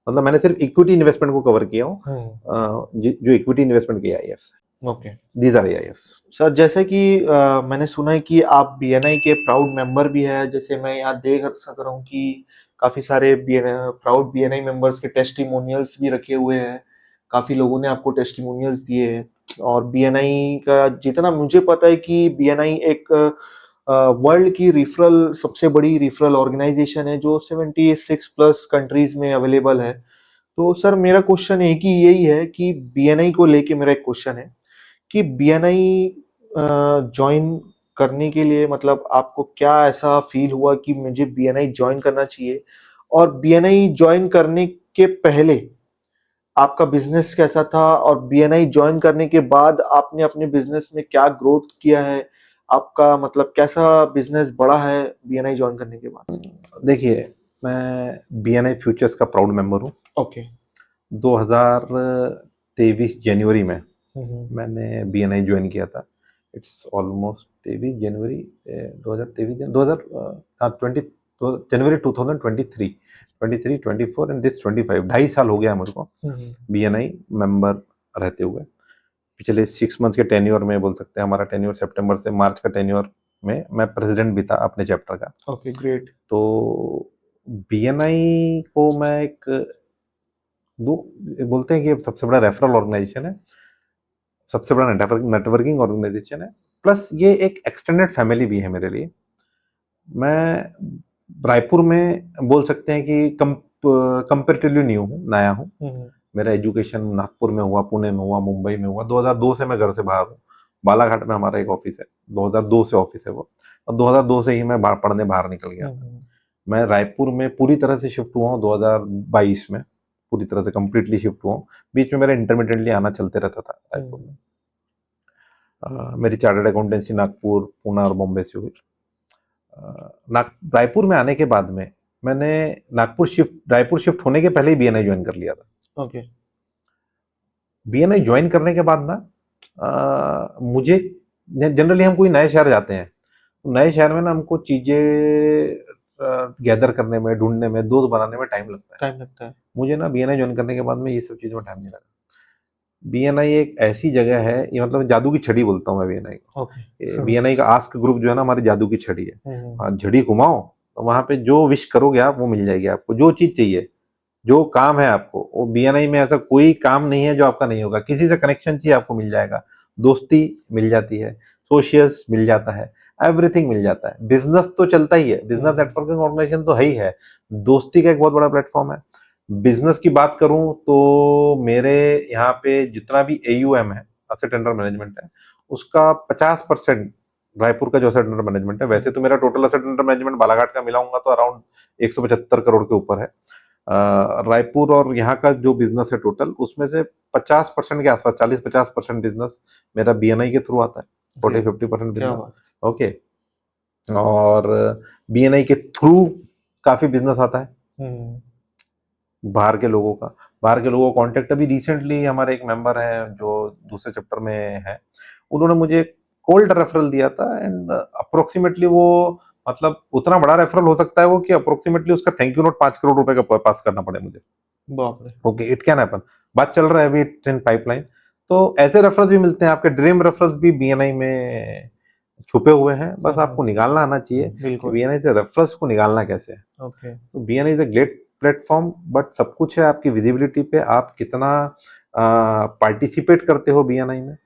मतलब मैंने सिर्फ इक्विटी इन्वेस्टमेंट को कवर किया हूँ, जो इक्विटी इन्वेस्टमेंट के एआईएफ है। Okay these are AIF. Sir जैसे कि मैंने सुना है कि आप बीएनआई के प्राउड मेंबर भी हैं, जैसे मैं यहाँ देख सक रहा हूँ कि काफी सारे प्राउड बीएनआई मेंबर्स के टेस्टिमोनियल्स भी रखे हुए हैं, काफी लोगों ने आपको टेस्टिमोनियल्स दिए हैं। और बीएनआई का जितना मुझे पता है कि बीएनआई एक वर्ल्ड की रिफरल सबसे बड़ी रिफरल ऑर्गेनाइजेशन है जो 76 प्लस कंट्रीज में अवेलेबल है। तो सर मेरा क्वेश्चन एक ही यही है कि बीएनआई को लेके मेरा एक क्वेश्चन है कि बीएनआई ज्वाइन करने के लिए मतलब आपको क्या ऐसा फील हुआ कि मुझे बीएनआई ज्वाइन करना चाहिए, और बीएनआई ज्वाइन करने के पहले आपका बिजनेस कैसा था, और बीएनआई ज्वाइन करने के बाद आपने अपने बिजनेस में क्या ग्रोथ किया है, आपका मतलब कैसा बिजनेस बढ़ा है बीएनआई ज्वाइन करने के बाद। देखिए, मैं बीएनआई फ्यूचर्स का प्राउड मेंबर हूँ। ओके 2023 जनवरी में मैंने बीएनआई ज्वाइन किया था। It's almost 23 January 2023 January 2023 24 and this 25 2.5 साल हो गया है मुझको बीएनआई मेंबर रहते हुए। पिछले 6 मंथ्स के टेन्योर में बोल सकते हैं, हमारा टेन्योर सितंबर से मार्च का टेन्योर में मैं प्रेसिडेंट भी था अपने चैप्टर का। Okay great. तो बीएनआई को मैं एक दो बोलते हैं कि सबसे बड़ा रेफरल ऑर्गेनाइजेशन है, सबसे बड़ा नेटवर्किंग ऑर्गेनाइजेशन है, प्लस ये एक एक्सटेंडेड फैमिली भी है मेरे लिए। मैं रायपुर में बोल सकते हैं कि कंपेरेटिवली न्यू हूँ, नया हूँ। मेरा एजुकेशन नागपुर में हुआ, पुणे में हुआ, मुंबई में हुआ। 2002 से मैं घर से बाहर हूँ, बालाघाट में हमारा एक ऑफिस है, 2002 से ऑफिस है वो, और 2002 से ही मैं पढ़ने बाहर निकल गया था। मैं रायपुर में पूरी तरह से शिफ्ट हुआ हूँ 2022 में, पूरी तरह से कंप्लीटली शिफ्ट हुआ हूँ। बीच में मेरा इंटरमीडिएटली आना चलते रहता था रायपुर में। मेरी चार्टर्ड अकाउंटेंसी नागपुर, पुणे और बॉम्बे से हुई। रायपुर में आने के बाद में मैंने रायपुर शिफ्ट होने के पहले ही बीएनआई ज्वाइन कर लिया था। ओके बीएनआई ज्वाइन करने के बाद ना मुझे जनरली हम कोई नए शहर जाते हैं तो नए शहर में ना हमको चीजें गैदर करने में, ढूंढने में, दोस्त बनाने में टाइम लगता है। मुझे ना बीएनआई ज्वाइन करने के बाद में ये सब चीजों में टाइम नहीं लगा। बीएनआई एक ऐसी जगह है, ये मतलब जादू की छड़ी बोलता हूँ मैं बीएनआई को। बीएनआई का आस्क ग्रुप जो है ना, हमारी जादू की छड़ी है। झड़ी घुमाओ तो वहां पे जो विश करोगे आप वो मिल जाएगी आपको, जो चीज चाहिए, जो काम है आपको, वो बीएनआई में ऐसा कोई काम नहीं है जो आपका नहीं होगा। किसी से कनेक्शन चाहिए आपको मिल जाएगा, दोस्ती मिल जाती है, सोशियल्स मिल जाता है, एवरीथिंग मिल जाता है। बिजनेस तो चलता ही है, बिजनेस नेटवर्किंग ऑर्गेनाइजेशन तो है ही है, दोस्ती का एक बहुत बड़ा प्लेटफॉर्म है। बिजनेस की बात करूं तो मेरे यहाँ पे जितना भी AUM है, एसेट अंडर मैनेजमेंट है, उसका 50% रायपुर का जो असेट अंडर मैनेजमेंट है, वैसे तो मेरा total asset under management Balaghat का मिलाऊंगा तो अराउंड 175 करोड़ के ऊपर है। रायपुर और यहाँ का जो बिजनेस है टोटल, उसमें से 50% के आसपास, 40-50% बिजनेस मेरा बीएनआई के थ्रू आता है, 40-50% क्या बिजनेस। बात। ओके। और बीएनआई के थ्रू काफी बिजनेस आता है बाहर के लोगों का। बाहर के लोगों का कॉन्टेक्ट अभी रिसेंटली हमारे एक मेंबर है जो दूसरे चैप्टर में है, उन्होंने मुझे कोल्ड रेफरल दिया था, एंड अप्रोक्सीमेटली वो, मतलब उतना बड़ा रेफरल हो सकता है वो कि अप्रोक्सीमेटली उसका थैंक यू नोट 5 करोड़ रुपए का पास करना पड़े मुझे। बाप रे। ओके, इट कैन हैपन, बात चल रहा है अभी इन पाइपलाइन। तो ऐसे रेफरल्स भी मिलते हैं, आपके ड्रीम रेफरल्स भी बीएनआई में छुपे हुए हैं, बस आपको निकालना आना चाहिए कि बिल्कुल। बीएनआई से रेफरल्स को निकालना कैसे है। ओके। तो BNI is a great platform, but सब कुछ है आपकी विजिबिलिटी पे, आप कितना पार्टिसिपेट करते हो बीएनआई में,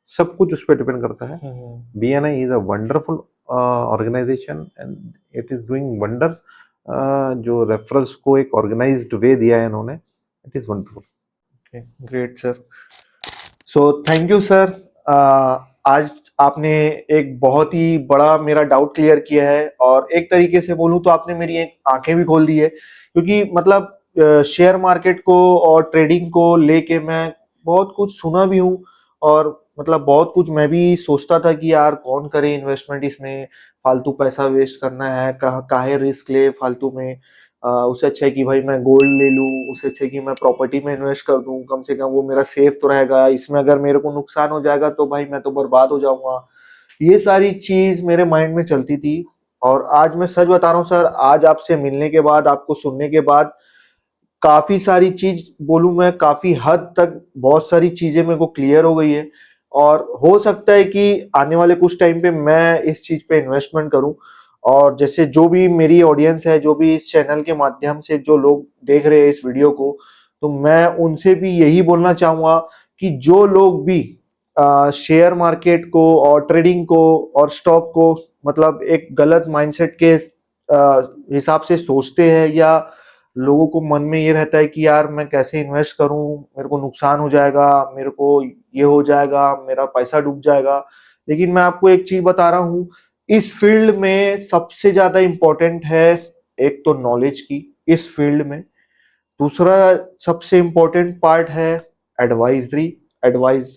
सब कुछ उस पर डिपेंड करता है। BNI is a wonderful organisation and it is doing wonders. जो रेफरल्स को एक ऑर्गेनाइज्ड वे दिया है इन्होंने, it is wonderful. Great sir. So thank you sir. आज आपने एक बहुत ही बड़ा मेरा डाउट क्लियर किया है, और एक तरीके से बोलूं तो आपने मेरी एक आंखें भी खोल दी है, क्योंकि मतलब शेयर मार्केट को और ट्रेडिंग को लेके मैं बहुत कुछ सुना भी हूँ, और मतलब बहुत कुछ मैं भी सोचता था कि यार कौन करे इन्वेस्टमेंट इसमें, फालतू पैसा वेस्ट करना है, काहे रिस्क ले फालतू में। उससे अच्छा है कि भाई मैं गोल्ड ले लूँ, उससे अच्छा है कि मैं प्रॉपर्टी में इन्वेस्ट कर दूँ, कम से कम वो मेरा सेफ तो रहेगा, इसमें अगर मेरे को नुकसान हो जाएगा तो भाई मैं तो बर्बाद हो जाऊंगा। ये सारी चीज मेरे माइंड में चलती थी, और आज मैं सच बता रहा हूँ सर, आज आपसे मिलने के बाद, आपको सुनने के बाद काफी सारी चीज बोलूं मैं, काफी हद तक बहुत सारी चीजें मेरे को क्लियर हो गई है, और हो सकता है कि आने वाले कुछ टाइम पे मैं इस चीज पे इन्वेस्टमेंट करूं। और जैसे जो भी मेरी ऑडियंस है, जो भी इस चैनल के माध्यम से जो लोग देख रहे हैं इस वीडियो को, तो मैं उनसे भी यही बोलना चाहूंगा कि जो लोग भी शेयर मार्केट को और ट्रेडिंग को और स्टॉक को मतलब एक गलत माइंडसेट के हिसाब से सोचते हैं, या लोगों को मन में ये रहता है कि यार मैं कैसे इन्वेस्ट करूं, मेरे को नुकसान हो जाएगा, मेरे को ये हो जाएगा, मेरा पैसा डूब जाएगा। लेकिन मैं आपको एक चीज बता रहा हूं, इस फील्ड में सबसे ज्यादा इंपॉर्टेंट है एक तो नॉलेज की इस फील्ड में, दूसरा सबसे इंपॉर्टेंट पार्ट है एडवाइस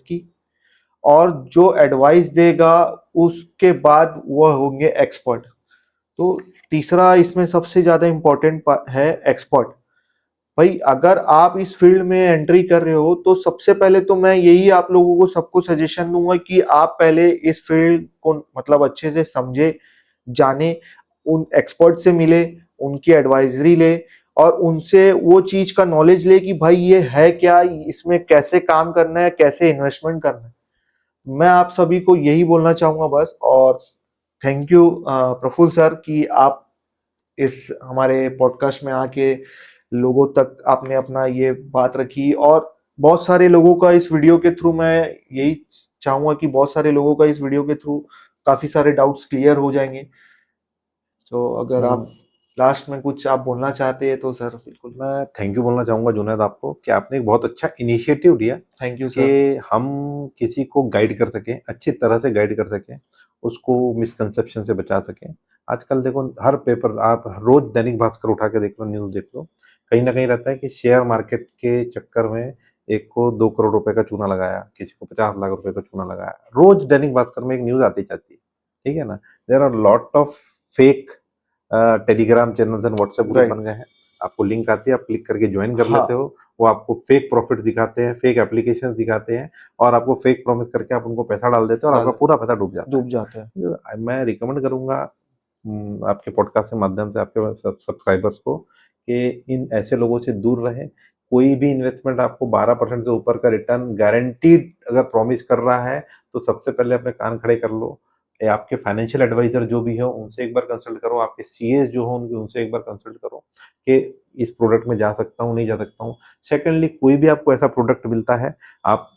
की, और जो एडवाइस देगा उसके बाद वह होंगे एक्सपर्ट। तो तीसरा इसमें सबसे ज्यादा इंपॉर्टेंट है एक्सपर्ट। भाई अगर आप इस फील्ड में एंट्री कर रहे हो तो सबसे पहले तो मैं यही आप लोगों को सबको सजेशन दूंगा कि आप पहले इस फील्ड को मतलब अच्छे से समझे, जाने, उन एक्सपर्ट से मिले, उनकी एडवाइजरी ले, और उनसे वो चीज का नॉलेज ले कि भाई ये है क्या, इसमें कैसे काम करना है, कैसे इन्वेस्टमेंट करना है। मैं आप सभी को यही बोलना चाहूंगा बस। और थैंक यू प्रफुल्ल सर कि आप इस हमारे पॉडकास्ट में आके लोगों तक आपने अपना ये बात रखी, और बहुत सारे लोगों का इस वीडियो के थ्रू मैं यही चाहूंगा कि बहुत सारे लोगों का इस वीडियो के थ्रू काफी सारे डाउट्स क्लियर हो जाएंगे। तो अगर आप लास्ट में कुछ आप बोलना चाहते हैं तो सर बिल्कुल। मैं थैंक यू बोलना चाहूंगा जुनैद आपको कि आपने एक बहुत अच्छा इनिशिएटिव लिया थैंक यू कि सर। हम किसी को गाइड कर सकें, अच्छी तरह से गाइड कर सकें, उसको मिसकंसेप्शन से बचा सकें। आजकल देखो हर पेपर, आप रोज दैनिक भास्कर उठा के देख लो, न्यूज़ देख लो, कहीं ना कहीं रहता है कि शेयर मार्केट के चक्कर में एक को 2 करोड़ रुपए का चूना लगाया, किसी को 50 लाख रुपए का चूना लगाया। रोज दैनिक भास्कर में एक न्यूज आती जाती है, ठीक है ना। There are lot of fake Telegram channels and WhatsApp group right. बन गए हैं। आपको लिंक आती है, आप क्लिक करके ज्वाइन कर हाँ। लेते हो, वो आपको फेक प्रॉफिट दिखाते हैं, फेक एप्लीकेशंस दिखाते हैं, और आपको फेक प्रॉमिस करके आप उनको पैसा डाल देते हो और आपका पूरा पैसा डूब जाता डूब जाते हैं। है। मैं रिकमेंड करूंगा आपके पॉडकास्ट के माध्यम से आपके सब्सक्राइबर्स को कि इन ऐसे लोगों से दूर रहें। कोई भी इन्वेस्टमेंट आपको 12% से ऊपर का रिटर्न गारंटीड अगर प्रॉमिस कर रहा है तो सबसे पहले अपने कान खड़े कर लो, या आपके फाइनेंशियल एडवाइजर जो भी हो उनसे एक बार कंसल्ट करो, आपके सीएस जो हो उनके उनसे एक बार कंसल्ट करो कि इस प्रोडक्ट में जा सकता हूँ, नहीं जा सकता हूँ। सेकेंडली, कोई भी आपको ऐसा प्रोडक्ट मिलता है, आप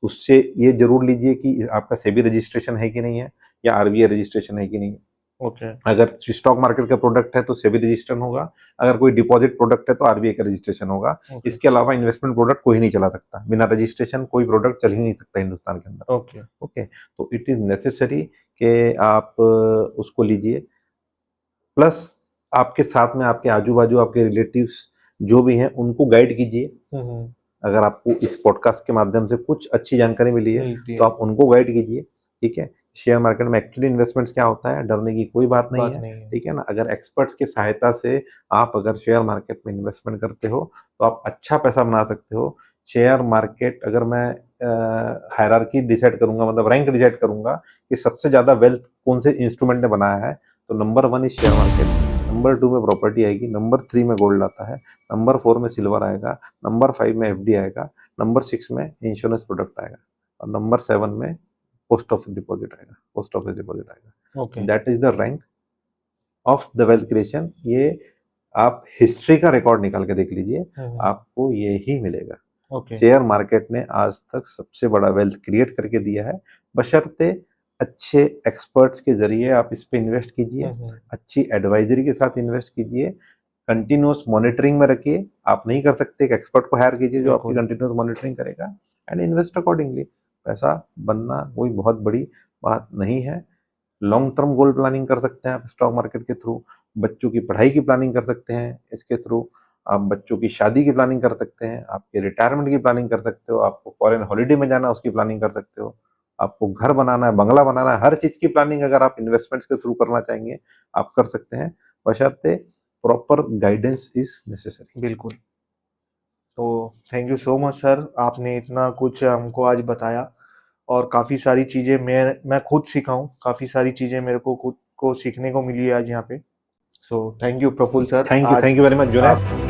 उससे ये जरूर लीजिए कि आपका सेबी रजिस्ट्रेशन है कि नहीं है, या आरबीआई रजिस्ट्रेशन है कि नहीं है। ओके, अगर स्टॉक मार्केट का प्रोडक्ट है तो सेबी रजिस्ट्रेशन होगा, अगर कोई डिपॉजिट प्रोडक्ट है तो आरबीआई का रजिस्ट्रेशन होगा। ओके, इसके अलावा इन्वेस्टमेंट प्रोडक्ट कोई नहीं चला सकता, बिना रजिस्ट्रेशन कोई प्रोडक्ट चल ही नहीं सकता हिंदुस्तान के अंदर। ओके, ओके, तो इट इज नेसेसरी कि आप उसको लीजिए, प्लस आपके साथ में आपके आजू बाजू आपके रिलेटिव्स जो भी हैं उनको गाइड कीजिए। हम्म, अगर आपको इस पॉडकास्ट के माध्यम से कुछ अच्छी जानकारी मिली है मिलती तो है, आप उनको गाइड कीजिए। ठीक है, शेयर मार्केट में एक्चुअली इन्वेस्टमेंट्स क्या होता है, डरने की कोई बात नहीं बात है। नहीं है, ठीक है ना, अगर एक्सपर्ट्स की सहायता से आप अगर शेयर मार्केट में इन्वेस्टमेंट करते हो तो आप अच्छा पैसा बना सकते हो। शेयर मार्केट, अगर मैं हायरार्की डिसाइड करूंगा, मतलब रैंक डिसाइड करूंगा कि सबसे ज्यादा वेल्थ कौन से इंस्ट्रूमेंट ने बनाया है, तो number 1 is share market, number 2 में प्रॉपर्टी आएगी, नंबर 3 में गोल्ड आता है, नंबर 4 में सिल्वर आएगा, नंबर 5 में एफडी आएगा, नंबर 6 में इंश्योरेंस प्रोडक्ट आएगा, और नंबर 7 में पोस्ट ऑफिस डिपॉजिट आएगा, पोस्ट ऑफिस डिपॉजिट आएगा। Okay, that is the rank of the wealth creation. ये आप हिस्ट्री का रिकॉर्ड निकाल के देख लीजिए, आपको ये ही मिलेगा। ओके, शेयर मार्केट ने आज तक सबसे बड़ा वेल्थ क्रिएट करके दिया है, बशर्ते अच्छे एक्सपर्ट्स के जरिए आप इस पे इन्वेस्ट कीजिए, अच्छी एडवाइजरी के साथ इन्वेस्ट कीजिए, कंटिन्यूस मॉनिटरिंग में रखिए। आप नहीं कर सकते, एक एक्सपर्ट को हायर कीजिए जो आपकी बिल्कुल, कंटिन्यूस मॉनिटरिंग करेगा, एंड इन्वेस्ट अकॉर्डिंगली। पैसा बनना कोई बहुत बड़ी बात नहीं है। लॉन्ग टर्म गोल प्लानिंग कर सकते हैं आप स्टॉक मार्केट के थ्रू, बच्चों की पढ़ाई की प्लानिंग कर सकते हैं इसके थ्रू, आप बच्चों की शादी की प्लानिंग कर सकते हैं, आपके रिटायरमेंट की प्लानिंग कर सकते हो, आपको फॉरेन हॉलीडे में जाना है उसकी प्लानिंग कर सकते हो, आपको घर बनाना है, बंगला बनाना है, हर चीज की प्लानिंग अगर आप इन्वेस्टमेंट्स के थ्रू करना चाहेंगे आप कर सकते हैं, बशर्ते प्रॉपर गाइडेंस इज नेसेसरी। बिल्कुल। तो thank you so much sir, आपने इतना कुछ हमको आज बताया और काफ़ी सारी चीज़ें मैं खुद सीखा हूँ, काफ़ी सारी चीज़ें मेरे को खुद को सीखने को मिली है आज यहाँ पे। So thank you Praful sir, आज thank you very much Junaid. आप